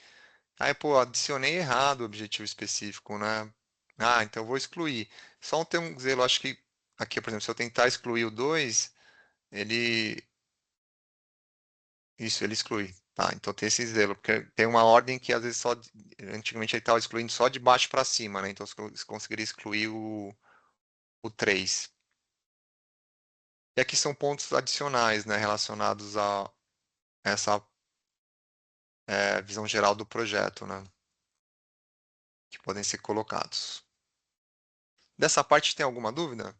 Aí, pô, adicionei errado o objetivo específico, né? Ah, então eu vou excluir. Só ter um zelo, acho que aqui, por exemplo, se eu tentar excluir o 2, ele. Isso, ele exclui. Tá, então tem esse zelo, porque tem uma ordem que às vezes só. Antigamente ele estava excluindo só de baixo para cima, né? Então você conseguiria excluir o 3. E aqui são pontos adicionais, né? Relacionados a essa visão geral do projeto, né? Que podem ser colocados. Dessa parte tem alguma dúvida?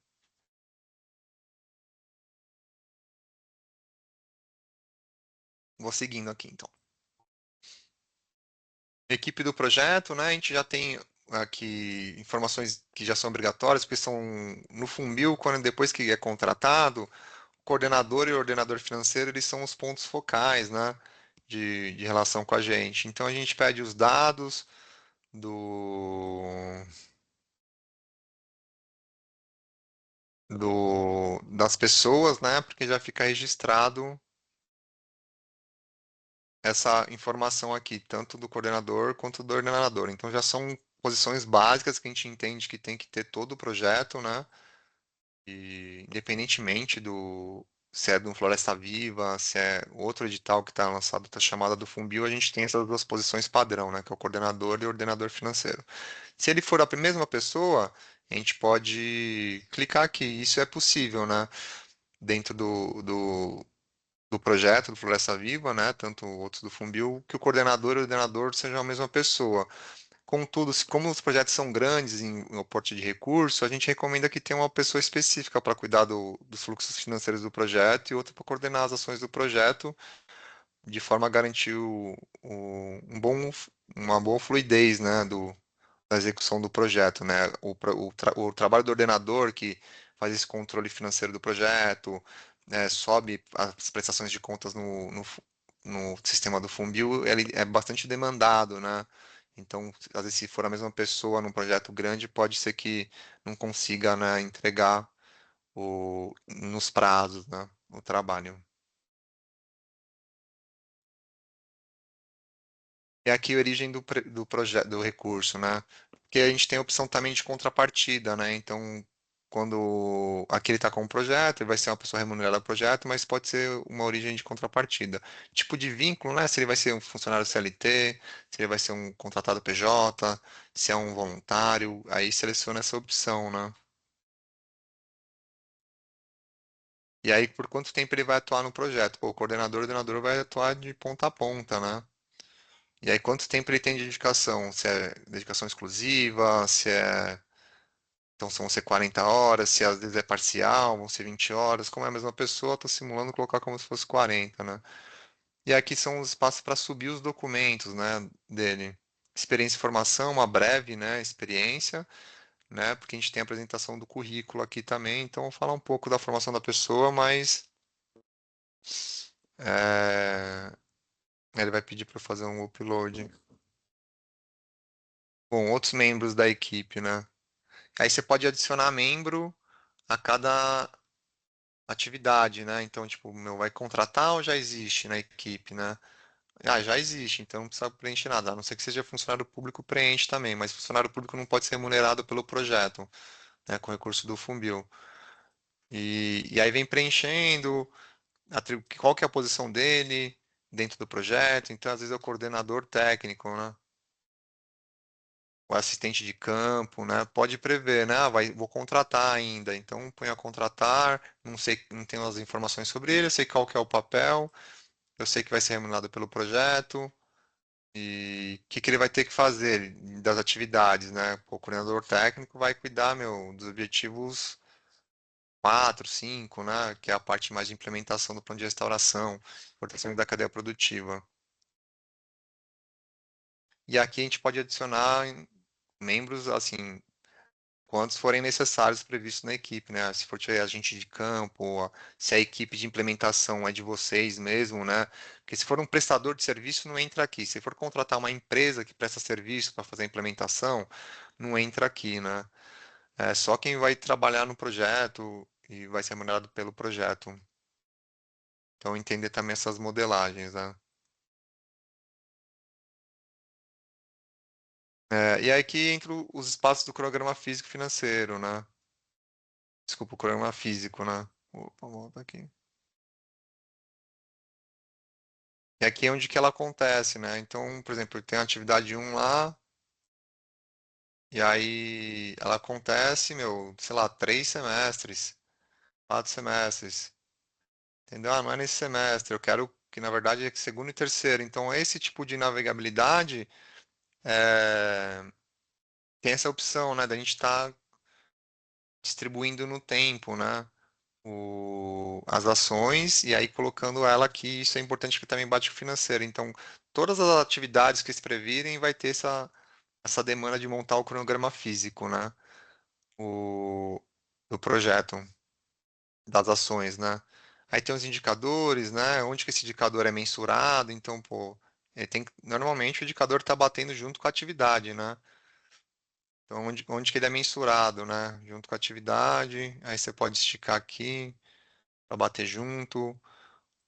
Vou seguindo aqui, então. Equipe do projeto, né? A gente já tem aqui informações que já são obrigatórias, porque são no Funbil, quando depois que é contratado, o coordenador e o ordenador financeiro, eles são os pontos focais, né? De relação com a gente. Então a gente pede os dados das pessoas, né? Porque já fica registrado essa informação aqui, tanto do coordenador quanto do ordenador. Então já são posições básicas que a gente entende que tem que ter todo o projeto, né? E independentemente se é de um Floresta Viva, se é outro edital que está lançado, está chamada do Funbil, a gente tem essas duas posições padrão, né? Que é o coordenador e o ordenador financeiro. Se ele for a mesma pessoa, a gente pode clicar aqui. Isso é possível, né? Dentro do projeto do Floresta Viva, né? Tanto outros do Funbil, que o coordenador e o ordenador sejam a mesma pessoa. Contudo, como os projetos são grandes em aporte de recurso, a gente recomenda que tenha uma pessoa específica para cuidar dos fluxos financeiros do projeto e outra para coordenar as ações do projeto, de forma a garantir uma boa fluidez, né, da execução do projeto, né? O trabalho do ordenador que faz esse controle financeiro do projeto, né, sobe as prestações de contas no sistema do Funbil, ele é bastante demandado, né? Então, às vezes, se for a mesma pessoa num projeto grande, pode ser que não consiga, né, entregar nos prazos, né, o trabalho. É aqui a origem do projeto, do recurso, né? Porque a gente tem a opção também de contrapartida, né? Então, quando aqui ele está com um projeto, ele vai ser uma pessoa remunerada ao projeto, mas pode ser uma origem de contrapartida. Tipo de vínculo, né? Se ele vai ser um funcionário CLT, se ele vai ser um contratado PJ, se é um voluntário, aí seleciona essa opção, né? E aí, por quanto tempo ele vai atuar no projeto? Pô, o coordenador vai atuar de ponta a ponta, né? E aí, quanto tempo ele tem de dedicação? Se é dedicação exclusiva, se é. Então, vão ser 40 horas, se às vezes é parcial, vão ser 20 horas. Como é a mesma pessoa, estou simulando colocar como se fosse 40, né? E aqui são os espaços para subir os documentos, né, dele. Experiência e formação, uma breve, né, experiência, né, porque a gente tem a apresentação do currículo aqui também, então vou falar um pouco da formação da pessoa, mas é, ele vai pedir para eu fazer um upload. Bom, outros membros da equipe, né? Aí você pode adicionar membro a cada atividade, né? Então, tipo, meu, vai contratar ou já existe na equipe, né? Ah, já existe, então não precisa preencher nada. A não ser que seja funcionário público, preenche também, mas funcionário público não pode ser remunerado pelo projeto, né? Com recurso do Funbil. E aí vem preenchendo, qual que é a posição dele dentro do projeto. Então, às vezes é o coordenador técnico, né? O assistente de campo, né? Pode prever, né? Ah, vou contratar ainda. Então põe a contratar, não sei, não tenho as informações sobre ele, eu sei qual que é o papel, eu sei que vai ser remunerado pelo projeto e o que que ele vai ter que fazer das atividades, né? O coordenador técnico vai cuidar, meu, dos objetivos 4, 5, né? Que é a parte mais de implementação do plano de restauração, fortalecimento da cadeia produtiva. E aqui a gente pode adicionar membros, assim, quantos forem necessários previstos na equipe, né? Se for tiver agente de campo, se a equipe de implementação é de vocês mesmo, né? Porque se for um prestador de serviço, não entra aqui. Se for contratar uma empresa que presta serviço para fazer a implementação, não entra aqui, né? É só quem vai trabalhar no projeto e vai ser remunerado pelo projeto. Então, entender também essas modelagens, né? É, e aí que entra os espaços do cronograma físico e financeiro, né? Desculpa, o cronograma físico, né? Opa, volta aqui. E aqui é onde que ela acontece, né? Então, por exemplo, tem a atividade um lá, e aí ela acontece, meu, sei lá, 3 semestres, 4 semestres, entendeu? Ah, não é nesse semestre, eu quero que, na verdade, é segundo e terceiro. Então, esse tipo de navegabilidade tem essa opção, né, da gente estar distribuindo no tempo, né? As ações e aí colocando ela aqui, isso é importante que também bate com o financeiro. Então, todas as atividades que se previrem vai ter essa demanda de montar o cronograma físico, né? O, do projeto, das ações, né? Aí tem os indicadores, né? Onde que esse indicador é mensurado, então, pô, normalmente o indicador está batendo junto com a atividade, né? Então, onde que ele é mensurado, né? Junto com a atividade, aí você pode esticar aqui para bater junto.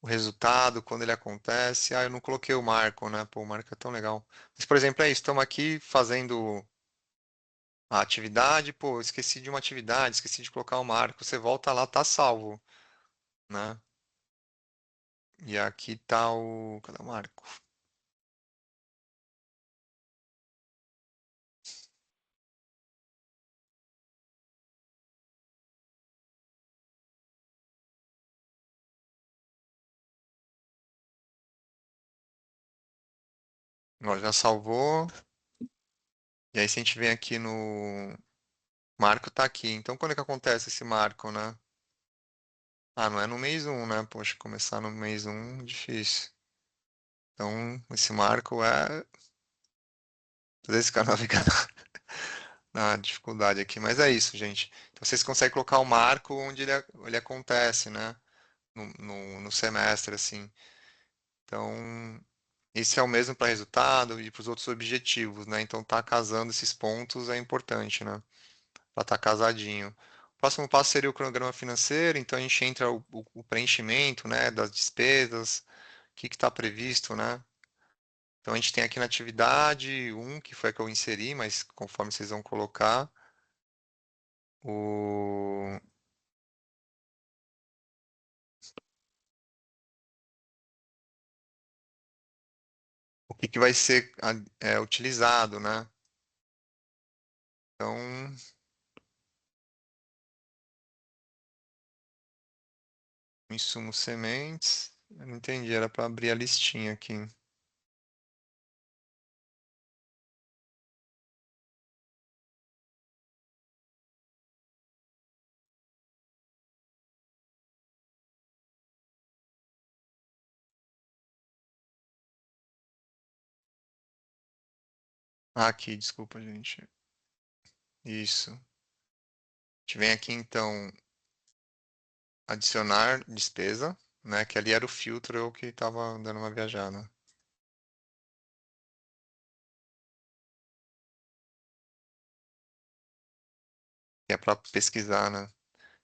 O resultado, quando ele acontece. Ah, eu não coloquei o marco, né? Pô, o marco é tão legal. Mas, por exemplo, é isso. Estamos aqui fazendo a atividade. Pô, esqueci de uma atividade, esqueci de colocar o marco. Você volta lá, tá salvo, né? E aqui tá o. Cadê o marco? Ó, já salvou. E aí, se a gente vem aqui no. Marco tá aqui. Então, quando é que acontece esse marco, né? Ah, não é no mês um, né? Poxa, começar no mês um, difícil. Então, esse marco é. Fazer esse canal ficar na dificuldade aqui. Mas é isso, gente. Então, vocês conseguem colocar o marco onde ele acontece, né? No semestre, assim. Então, esse é o mesmo para resultado e para os outros objetivos, né? Então, tá casando esses pontos é importante, né? Para estar casadinho. O próximo passo seria o cronograma financeiro, então a gente entra o preenchimento, né, das despesas, o que está previsto, né? Então a gente tem aqui na atividade um, que foi a que eu inseri, mas conforme vocês vão colocar, o, o que vai ser utilizado, né? Então, insumos sementes, eu não entendi, era para abrir a listinha aqui. Ah, aqui, desculpa, gente. Isso. A gente vem aqui, então, adicionar despesa, né? Que ali era o filtro eu que estava dando uma viajada. Que é para pesquisar, né?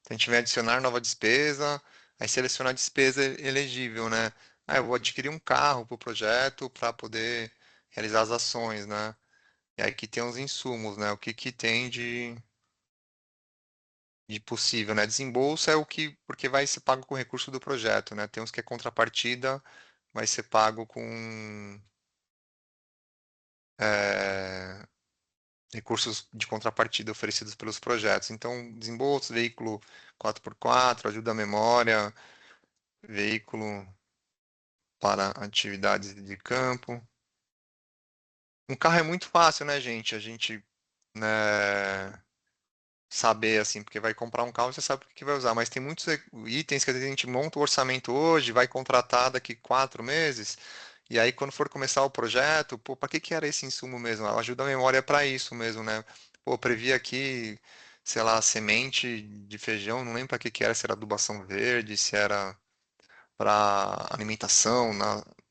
Então, a gente vem adicionar nova despesa, aí seleciona a despesa elegível, né? Ah, eu vou adquirir um carro para o projeto para poder realizar as ações, né? E aí aqui tem os insumos, né? O que que tem de possível, né? Desembolso é o que, porque vai ser pago com recurso do projeto, né? Tem uns que é contrapartida, vai ser pago com é, recursos de contrapartida oferecidos pelos projetos. Então, desembolso, veículo 4x4, ajuda à memória, veículo para atividades de campo. Um carro é muito fácil, né, gente? A gente, né, saber assim, porque vai comprar um carro, você sabe o que vai usar, mas tem muitos itens que às vezes a gente monta o orçamento hoje, vai contratar daqui 4 meses, e aí quando for começar o projeto, pô, para que que era esse insumo mesmo? A ajuda a memória é para isso mesmo, né? Pô, previ aqui, sei lá, semente de feijão, não lembro para que que era, se era adubação verde, se era para alimentação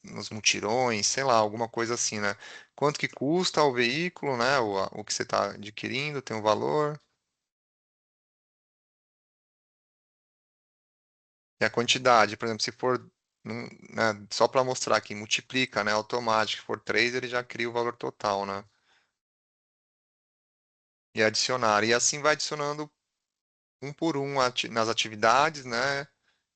nos mutirões, sei lá, alguma coisa assim, né? Quanto que custa o veículo, né? O que você está adquirindo, tem um valor. E a quantidade, por exemplo, se for, né, só para mostrar aqui, multiplica, né, automático, se for 3, ele já cria o valor total, né? E adicionar. E assim vai adicionando um por um nas atividades, né?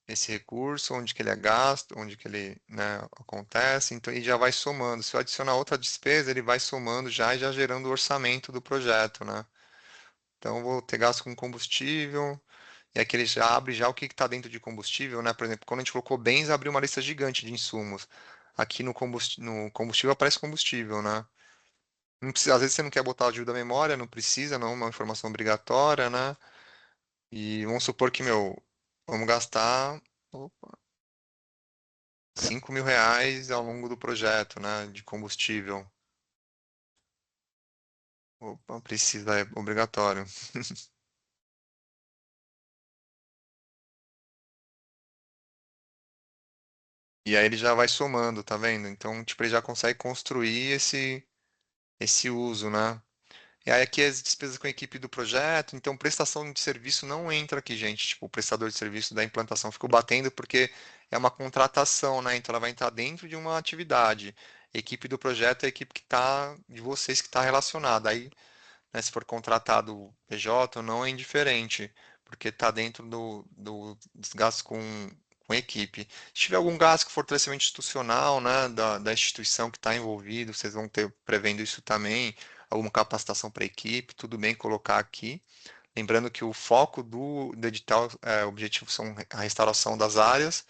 Esse recurso, onde que ele é gasto, onde que ele, né, acontece, então ele já vai somando. Se eu adicionar outra despesa, ele vai somando já e já gerando o orçamento do projeto, né? Então, eu vou ter gasto com combustível, e aqui ele já abre já o que está dentro de combustível, né? Por exemplo, quando a gente colocou bens, abriu uma lista gigante de insumos. Aqui no combustível aparece combustível, né? Não precisa, às vezes você não quer botar ajuda à memória, não precisa, não é uma informação obrigatória, né? E vamos supor que, meu, vamos gastar 5.000 reais ao longo do projeto, né? De combustível. Opa, precisa, é obrigatório. E aí ele já vai somando, tá vendo? Então, tipo, ele já consegue construir esse uso, né? E aí aqui as despesas com a equipe do projeto, então prestação de serviço não entra aqui, gente. Tipo, o prestador de serviço da implantação ficou batendo porque é uma contratação, né? Então ela vai entrar dentro de uma atividade. A equipe do projeto é a equipe que tá, de vocês que está relacionada. Aí, né, se for contratado PJ, não é indiferente, porque está dentro dos gastos com equipe. Se tiver algum gasto com fortalecimento institucional, né, da instituição que está envolvido, vocês vão ter prevendo isso também, alguma capacitação para a equipe, tudo bem colocar aqui. Lembrando que o foco do edital, o objetivo são a restauração das áreas,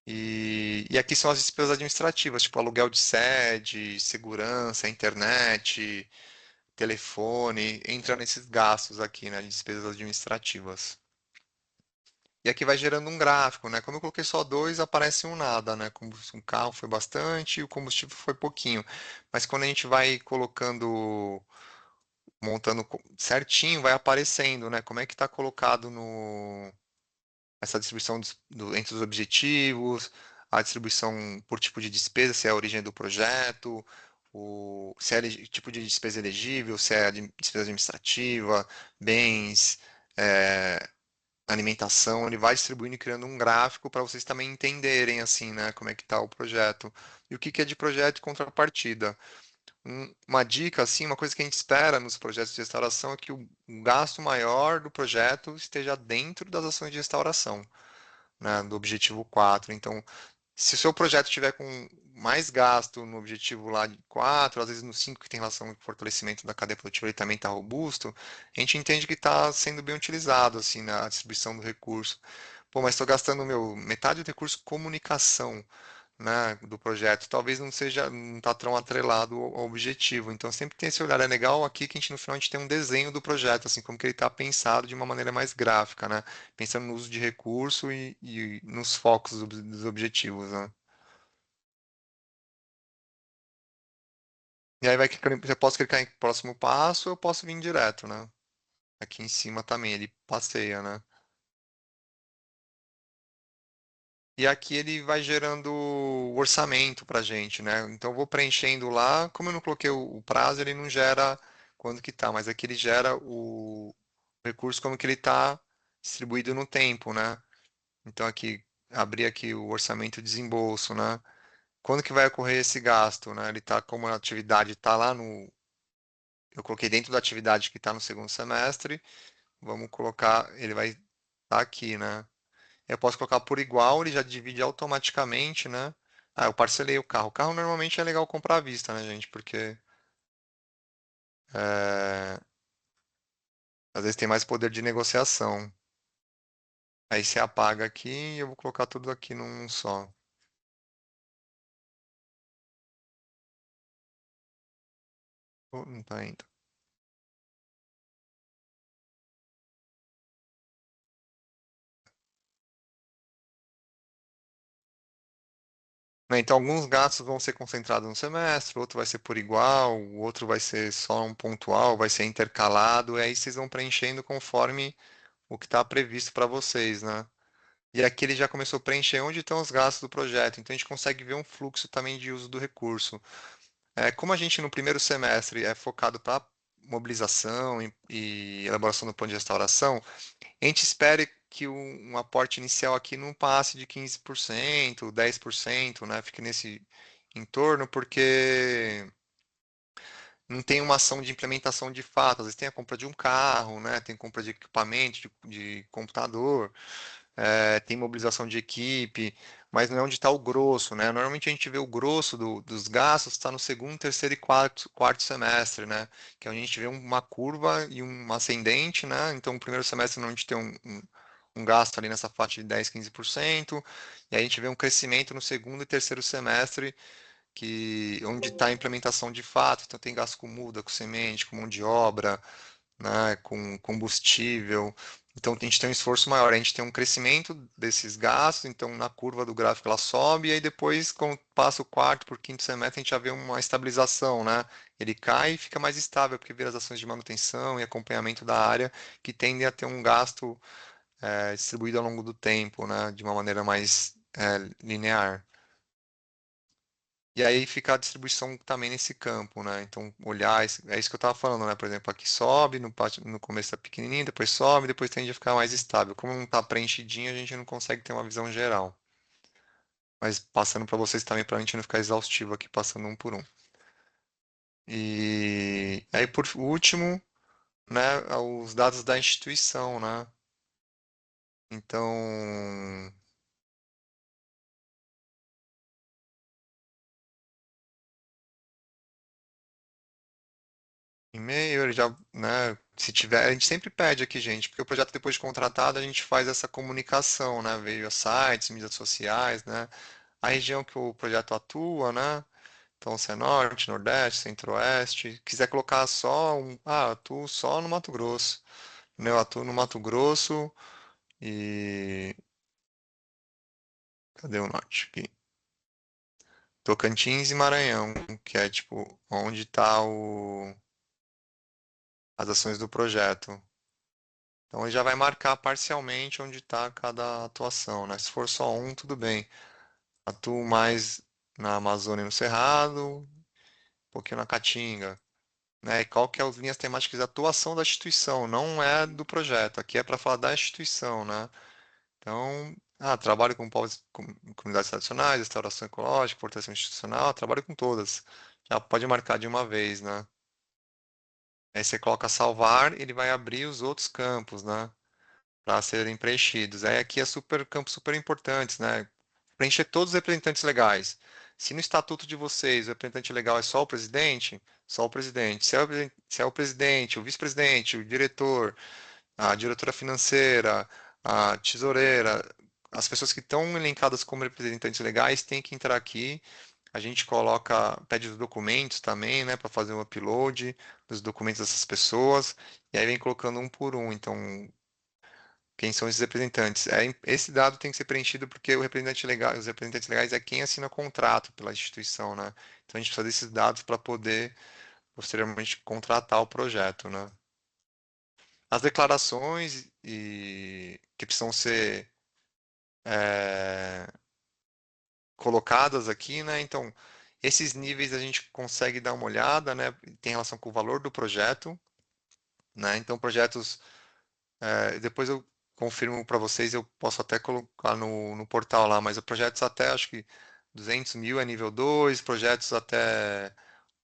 e aqui são as despesas administrativas, tipo aluguel de sede, segurança, internet, telefone, entra nesses gastos aqui, né, de despesas administrativas. E aqui vai gerando um gráfico, né? Como eu coloquei só dois, aparece um nada, né? Como um carro foi bastante e o combustível foi pouquinho. Mas quando a gente vai colocando, montando certinho, vai aparecendo, né? Como é que está colocado no essa distribuição entre os objetivos, a distribuição por tipo de despesa, se é a origem do projeto, se é tipo de despesa elegível, se é despesa administrativa, bens, é, alimentação, ele vai distribuindo e criando um gráfico para vocês também entenderem assim, né, como é que está o projeto e o que que é de projeto e contrapartida. Uma dica assim, uma coisa que a gente espera nos projetos de restauração é que o gasto maior do projeto esteja dentro das ações de restauração, né, do objetivo 4. Então, se o seu projeto tiver com mais gasto no objetivo lá de 4, às vezes no 5 que tem relação com o fortalecimento da cadeia produtiva, ele também está robusto, a gente entende que está sendo bem utilizado assim na distribuição do recurso. Pô, mas estou gastando metade do recurso comunicação, né, do projeto. Talvez não está tão atrelado ao objetivo. Então sempre tem esse olhar. É legal aqui que a gente no final a gente tem um desenho do projeto, assim como que ele está pensado de uma maneira mais gráfica, né? Pensando no uso de recurso e nos focos dos objetivos, né? E aí eu posso clicar em próximo passo, eu posso vir direto, né? Aqui em cima também ele passeia, né? E aqui ele vai gerando o orçamento para gente, né? Então eu vou preenchendo lá. Como eu não coloquei o prazo, ele não gera quando que tá, mas aqui ele gera o recurso como que ele está distribuído no tempo, né? Então aqui, abrir aqui o orçamento de desembolso, né? Quando que vai ocorrer esse gasto, né? Ele está como a atividade está lá no. Eu coloquei dentro da atividade que está no segundo semestre. Vamos colocar, ele vai estar aqui, né? Eu posso colocar por igual, ele já divide automaticamente, né? Ah, eu parcelei o carro. O carro normalmente é legal comprar à vista, né, gente? Porque é, às vezes tem mais poder de negociação. Aí você apaga aqui e eu vou colocar tudo aqui num só. Oh, não tá indo. Né, então, alguns gastos vão ser concentrados no semestre, outro vai ser por igual, o outro vai ser só um pontual, vai ser intercalado, e aí vocês vão preenchendo conforme o que está previsto para vocês, né? E aqui ele já começou a preencher onde estão os gastos do projeto, então a gente consegue ver um fluxo também de uso do recurso. Como a gente no primeiro semestre é focado para mobilização e elaboração do plano de restauração, a gente espera que um aporte inicial aqui não passe de 15%, 10%, né? Fique nesse entorno, porque não tem uma ação de implementação de fato. Às vezes tem a compra de um carro, né? Tem compra de equipamento, de computador, tem mobilização de equipe, mas não é onde está o grosso, né? Normalmente a gente vê o grosso dos gastos está no segundo, terceiro e quarto semestre, né? Que é onde a gente vê uma curva e um ascendente, né? Então, o primeiro semestre normalmente tem um gasto ali nessa faixa de 10, 15%, e aí a gente vê um crescimento no segundo e terceiro semestre, onde está a implementação de fato. Então, tem gasto com muda, com semente, com mão de obra, né, com combustível. Então, a gente tem um esforço maior, a gente tem um crescimento desses gastos, então na curva do gráfico ela sobe, e aí depois, quando passa o quarto por quinto semestre, a gente já vê uma estabilização, né? Ele cai e fica mais estável, porque vira as ações de manutenção e acompanhamento da área, que tendem a ter um gasto distribuído ao longo do tempo, né? De uma maneira mais linear. E aí fica a distribuição também nesse campo, né? Então, olhar, é isso que eu estava falando, né? Por exemplo, aqui sobe, no começo tá pequenininho, depois sobe, depois tende a ficar mais estável. Como não está preenchidinho, a gente não consegue ter uma visão geral. Mas passando para vocês também, para a gente não ficar exaustivo aqui, passando um por um. E aí, por último, né, os dados da instituição, né? Então, e-mail, ele já, né? Se tiver, a gente sempre pede aqui, gente, porque o projeto depois de contratado, a gente faz essa comunicação, né? Veio a sites, mídias sociais, né? A região que o projeto atua, né? Então, se é norte, nordeste, centro-oeste. Quiser colocar só atuo só no Mato Grosso. Né? Eu atuo no Mato Grosso e. Cadê o norte? Aqui. Tocantins e Maranhão, que é tipo onde está as ações do projeto. Então ele já vai marcar parcialmente onde está cada atuação, né? Se for só um, tudo bem. atuo mais na Amazônia e no Cerrado, um pouquinho na Caatinga, né? E qual que é as linhas temáticas de atuação da instituição, não é do projeto, aqui é para falar da instituição, né? Então, trabalho com povos, com comunidades tradicionais, restauração ecológica, proteção institucional, trabalho com todas. Já pode marcar de uma vez, né? Aí você coloca salvar, ele vai abrir os outros campos, né? Para serem preenchidos. Aí aqui é super campos super importantes, né? Preencher todos os representantes legais. Se no estatuto de vocês o representante legal é só o presidente, só o presidente. Se é o presidente, o vice-presidente, o diretor, a diretora financeira, a tesoureira, as pessoas que estão elencadas como representantes legais têm que entrar aqui. A gente coloca, pede os documentos também, né, para fazer um upload dos documentos dessas pessoas, e aí vem colocando um por um. Então, quem são esses representantes? Esse dado tem que ser preenchido porque o representante legal, os representantes legais é quem assina contrato pela instituição, né? Então a gente precisa desses dados para poder posteriormente contratar o projeto, né? As declarações que precisam ser é, colocadas aqui, né? Então, esses níveis a gente consegue dar uma olhada, né? Tem relação com o valor do projeto, né? Então, projetos, depois eu confirmo para vocês, eu posso até colocar no portal lá, mas projetos até, acho que 200 mil é nível 2, projetos até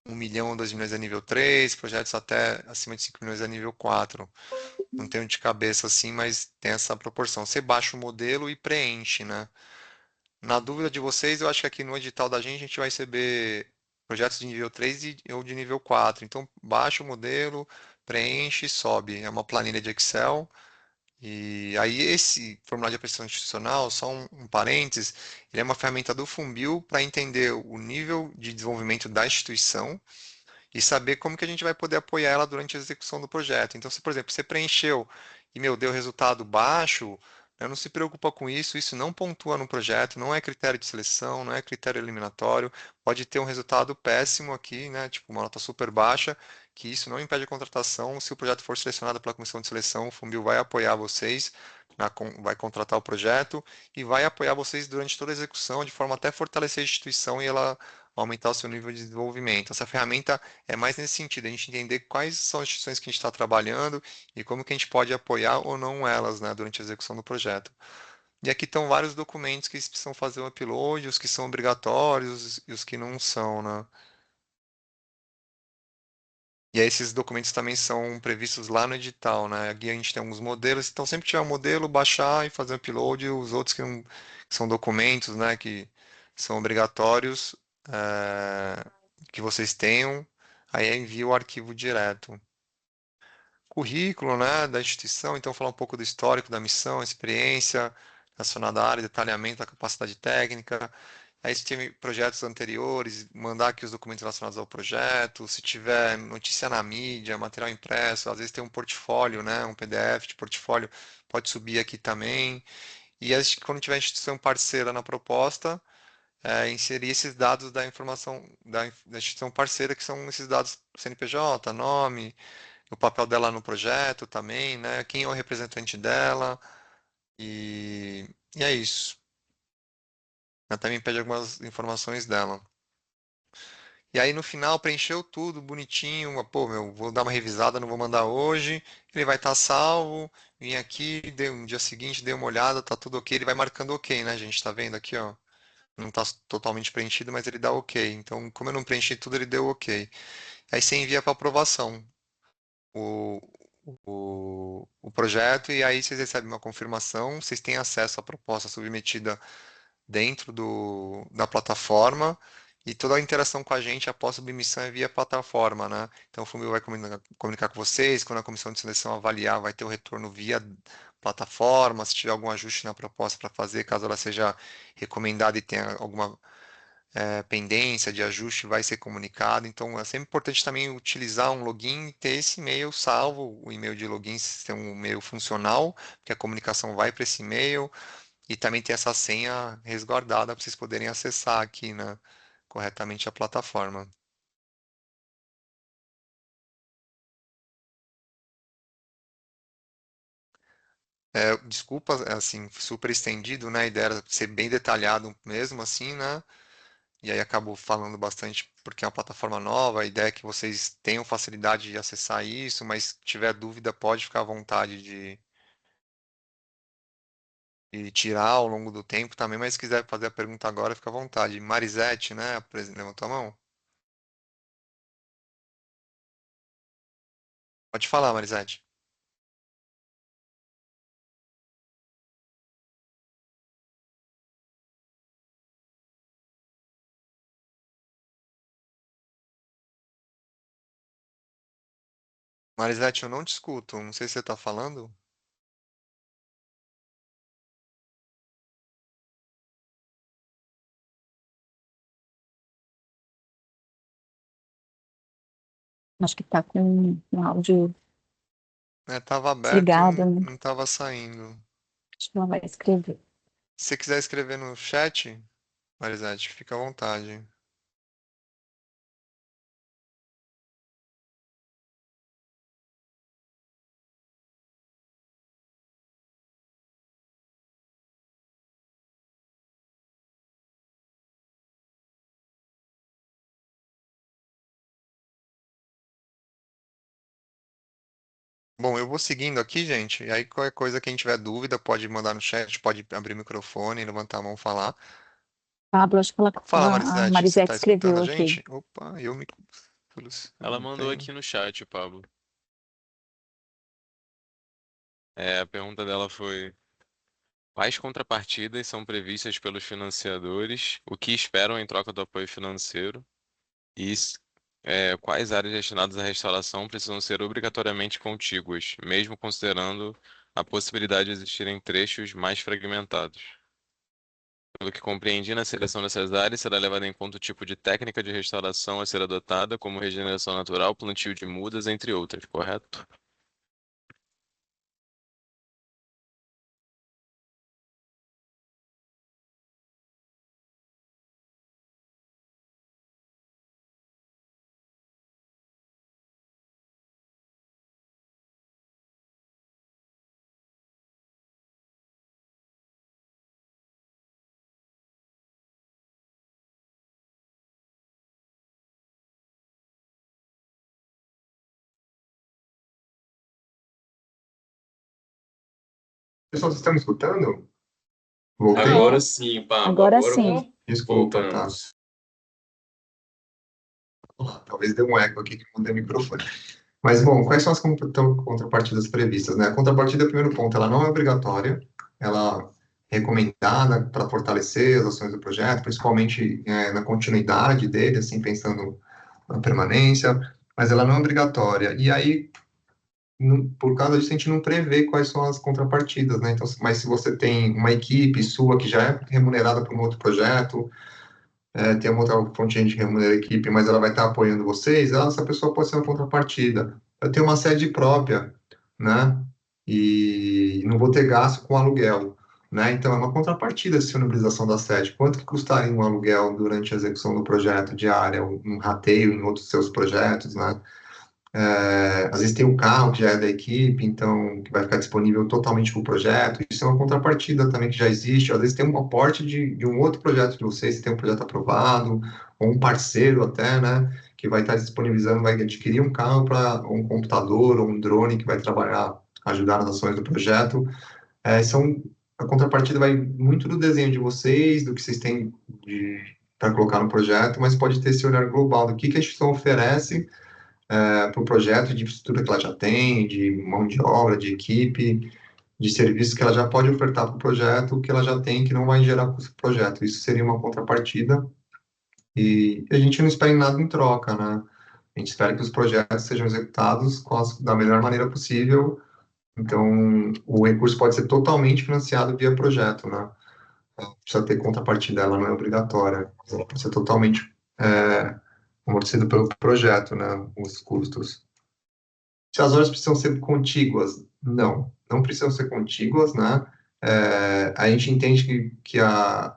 1 milhão, 2 milhões é nível 3, projetos até acima de 5 milhões é nível 4. Não tenho de cabeça assim, mas tem essa proporção. Você baixa o modelo e preenche, né? Na dúvida de vocês, eu acho que aqui no edital da gente a gente vai receber projetos de nível 3 ou de nível 4. Então, baixa o modelo, preenche e sobe. É uma planilha de Excel. E aí, esse formulário de apresentação institucional, só um parênteses, ele é uma ferramenta do Funbil para entender o nível de desenvolvimento da instituição e saber como que a gente vai poder apoiar ela durante a execução do projeto. Então, se, por exemplo, você preencheu e, deu resultado baixo, né, não se preocupa com isso, isso não pontua no projeto, não é critério de seleção, não é critério eliminatório, pode ter um resultado péssimo aqui, né, tipo uma nota super baixa, que isso não impede a contratação. Se o projeto for selecionado pela comissão de seleção, o Funbil vai apoiar vocês, vai contratar o projeto e vai apoiar vocês durante toda a execução, de forma até fortalecer a instituição e ela aumentar o seu nível de desenvolvimento. Essa ferramenta é mais nesse sentido, a gente entender quais são as instituições que a gente está trabalhando e como que a gente pode apoiar ou não elas, né, durante a execução do projeto. E aqui estão vários documentos que precisam fazer o upload, os que são obrigatórios e os que não são, né? E aí esses documentos também são previstos lá no edital, né? Aqui a gente tem alguns modelos, então sempre que tiver um modelo, baixar e fazer upload, os outros que são documentos, né, que são obrigatórios, que vocês tenham, aí envia o arquivo direto. Currículo, né, da instituição, então falar um pouco do histórico da missão, experiência relacionada à área, detalhamento da capacidade técnica. Aí se tiver projetos anteriores, mandar aqui os documentos relacionados ao projeto. Se tiver notícia na mídia, material impresso, às vezes tem um portfólio, né, um PDF de portfólio, pode subir aqui também. E quando tiver instituição parceira na proposta, inserir esses dados da informação da instituição parceira, que são esses dados CNPJ, nome, o papel dela no projeto também, né? Quem é o representante dela e é isso. Ela também pede algumas informações dela. E aí no final preencheu tudo bonitinho. Pô, meu, vou dar uma revisada, não vou mandar hoje. Ele vai estar salvo. Vim aqui, no dia seguinte, dei uma olhada, tá tudo ok. Ele vai marcando ok, né, gente? Tá vendo aqui, ó? Não está totalmente preenchido, mas ele dá ok. Então, como eu não preenchi tudo, ele deu ok. Aí você envia para aprovação o, o projeto e aí vocês recebem uma confirmação. Vocês têm acesso à proposta submetida dentro da plataforma e toda a interação com a gente após a submissão é via plataforma, né? Então, o Fumil vai comunicar com vocês. Quando a comissão de seleção avaliar, vai ter o retorno via plataforma. Se tiver algum ajuste na proposta para fazer, caso ela seja recomendada e tenha alguma pendência de ajuste vai ser comunicado. Então, é sempre importante também utilizar um login e ter esse e-mail salvo, o e-mail de login ser um e-mail funcional, que a comunicação vai para esse e-mail, e também ter essa senha resguardada para vocês poderem acessar aqui, né, corretamente a plataforma. Desculpa, assim, super estendido, né? A ideia era ser bem detalhado mesmo, assim, né? E aí acabo falando bastante porque é uma plataforma nova. A ideia é que vocês tenham facilidade de acessar isso, mas se tiver dúvida, pode ficar à vontade de tirar ao longo do tempo também. Mas se quiser fazer a pergunta agora, fica à vontade. Marisete, né? Levantou a mão. Pode falar, Marisete. Marisete, eu não te escuto. Não sei se você está falando. Acho que está com um áudio Tava aberto, desligado, né? não tava saindo. Acho que ela vai escrever. Se você quiser escrever no chat, Marisete, fica à vontade. Bom, eu vou seguindo aqui, gente. E aí, qualquer coisa, quem tiver dúvida, pode mandar no chat, pode abrir o microfone, levantar a mão e falar. Pablo, acho que Fala, a Marisete, você Marisete está escutando escreveu a aqui. gente? Opa, eu me. Eu Ela não mandou tenho. aqui no chat, Pablo. A pergunta dela foi: quais contrapartidas são previstas pelos financiadores? O que esperam em troca do apoio financeiro? E quais áreas destinadas à restauração precisam ser obrigatoriamente contíguas, mesmo considerando a possibilidade de existirem trechos mais fragmentados? Pelo que compreendi, na seleção dessas áreas será levado em conta o tipo de técnica de restauração a ser adotada, como regeneração natural, plantio de mudas, entre outras, correto? Pessoal, vocês estão me escutando? Voltei? Agora sim, Pablo. Agora Agora sim. Desculpa, tá? voltamos. Talvez dê um eco aqui que eu mudei o microfone. Mas, bom, quais são as contrapartidas previstas, né? A contrapartida, primeiro ponto, ela não é obrigatória, ela é recomendada para fortalecer as ações do projeto, principalmente na continuidade dele, assim, pensando na permanência, mas ela não é obrigatória. E aí, por causa disso, a gente não prevê quais são as contrapartidas, né? Então, mas se você tem uma equipe sua que já é remunerada por um outro projeto, tem uma outra fonte de remunera a equipe, mas ela vai estar apoiando vocês, essa pessoa pode ser uma contrapartida. Eu tenho uma sede própria, né? E não vou ter gasto com aluguel, né? Então, é uma contrapartida de disponibilização da sede. Quanto que custaria um aluguel durante a execução do projeto diária, um rateio em outros seus projetos, né? Às vezes tem um carro que já é da equipe, então que vai ficar disponível totalmente para o projeto. Isso é uma contrapartida também que já existe. Às vezes tem um aporte de um outro projeto de vocês, se tem um projeto aprovado, ou um parceiro até, né, que vai estar disponibilizando, vai adquirir um carro para um computador ou um drone que vai trabalhar, ajudar nas ações do projeto. A contrapartida vai muito do desenho de vocês, do que vocês têm para colocar no projeto, mas pode ter esse olhar global do que a instituição oferece para o projeto, de estrutura que ela já tem, de mão de obra, de equipe, de serviços que ela já pode ofertar para o projeto, que ela já tem, que não vai gerar custo para o projeto. Isso seria uma contrapartida e a gente não espera em nada em troca, né? A gente espera que os projetos sejam executados da melhor maneira possível. Então, o recurso pode ser totalmente financiado via projeto, né? Não precisa ter contrapartida, ela não é obrigatória. Ela pode ser totalmente amortecido pelo projeto, né? Os custos. Se as horas precisam ser contíguas? Não, não precisam ser contíguas, né? A gente entende que a-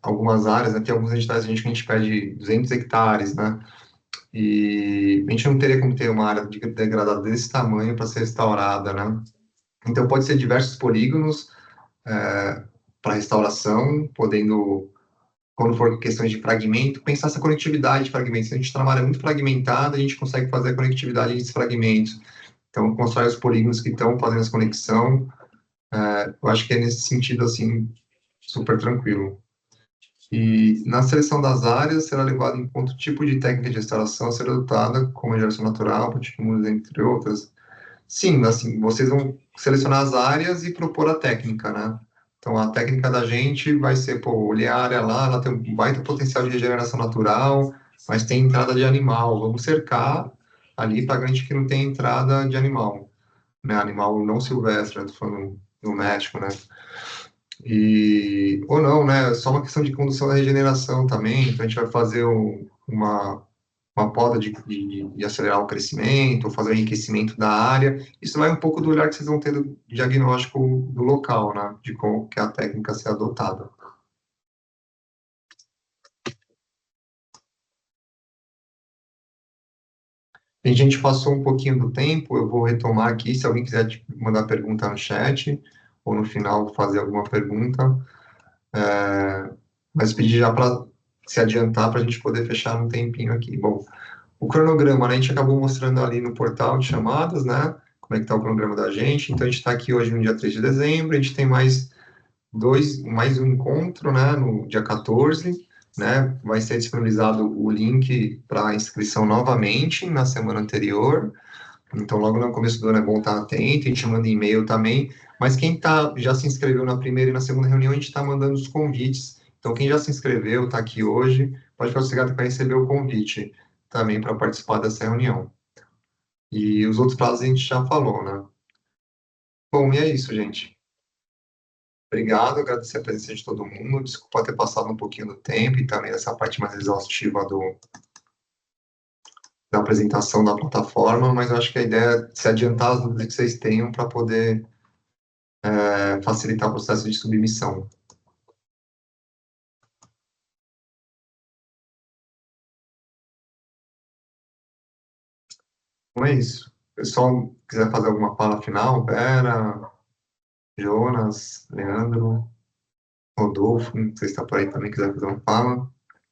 algumas áreas, né, tem alguns editais que a gente pede 200 hectares, né? E a gente não teria como ter uma área degradada desse tamanho para ser restaurada, né? Então, pode ser diversos polígonos para restauração, podendo, quando for questões de fragmento, pensar essa conectividade de fragmentos. Se a gente trabalha muito fragmentado, a gente consegue fazer a conectividade desses fragmentos. Então, constrói os polígonos que estão fazendo essa conexão. Eu acho que é nesse sentido, assim, super tranquilo. E na seleção das áreas, será levado em conta o tipo de técnica de restauração a ser adotada, como a geração natural, partículas, entre outras. Sim, assim, vocês vão selecionar as áreas e propor a técnica, né? Então, a técnica da gente vai ser, pô, olhar a área lá, ela tem um baita potencial de regeneração natural, mas tem entrada de animal. Vamos cercar ali para garantir que não tem entrada de animal, né? Animal não silvestre, eu tô falando no México, né? Ou não, né? É só uma questão de condução da regeneração também. Então, a gente vai fazer uma poda de acelerar o crescimento, ou fazer o enriquecimento da área. Isso vai um pouco do olhar que vocês vão ter do diagnóstico do local, né? De como que a técnica ser adotada. A gente passou um pouquinho do tempo, eu vou retomar aqui, se alguém quiser mandar pergunta no chat, ou no final fazer alguma pergunta. Mas pedir já para se adiantar para a gente poder fechar um tempinho aqui. Bom, o cronograma, né, a gente acabou mostrando ali no portal de chamadas, né? Como é que está o cronograma da gente. Então, a gente está aqui hoje no dia 3 de dezembro, a gente tem mais um encontro, né, no dia 14, né? Vai ser disponibilizado o link para inscrição novamente na semana anterior. Então, logo no começo do ano é bom estar atento, a gente manda e-mail também. Mas quem já se inscreveu na primeira e na segunda reunião, a gente está mandando os convites. Então, quem já se inscreveu, está aqui hoje, pode ficar sossegado que vai receber o convite também para participar dessa reunião. E os outros prazos a gente já falou, né? Bom, e é isso, gente. Obrigado, agradecer a presença de todo mundo. Desculpa ter passado um pouquinho do tempo e também essa parte mais exaustiva da apresentação da plataforma, mas eu acho que a ideia é se adiantar as dúvidas que vocês tenham para poder facilitar o processo de submissão. Então é isso. Pessoal, quiser fazer alguma fala final, Vera, Jonas, Leandro, Rodolfo, não sei se está por aí também, quiser fazer uma fala.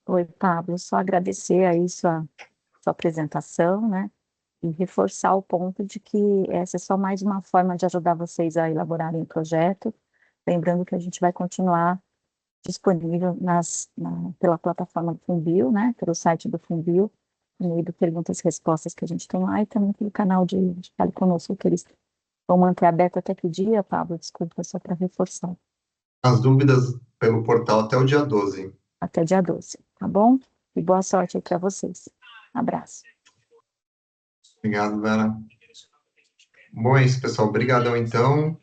Oi, Pablo, só agradecer aí sua apresentação, né? E reforçar o ponto de que essa é só mais uma forma de ajudar vocês a elaborarem o projeto. Lembrando que a gente vai continuar disponível pela plataforma do Funbil, né? Pelo site do Funbil, no meio do perguntas e respostas que a gente tem lá, e também pelo canal de Fale Conosco, que eles vão manter aberto até que dia, Pablo? Desculpa, só para reforçar. As dúvidas pelo portal até o dia 12. Até dia 12, tá bom? E boa sorte aí para vocês. Abraço. Obrigado, Vera. Bom, é isso, pessoal. Obrigadão, então.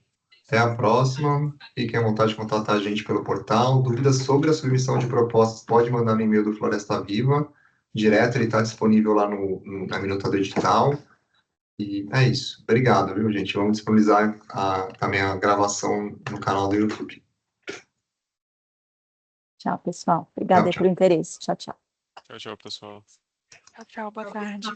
Até a próxima. Fiquem à vontade de contatar a gente pelo portal. Dúvidas sobre a submissão de propostas, pode mandar no e-mail do Floresta Viva. Direto, ele está disponível lá na Minuta do Edital. E é isso. Obrigado, viu, gente? Vamos disponibilizar também a gravação no canal do YouTube. Tchau, pessoal. Obrigada aí pelo interesse. Tchau, tchau. Tchau, tchau, pessoal. Tchau, boa tarde.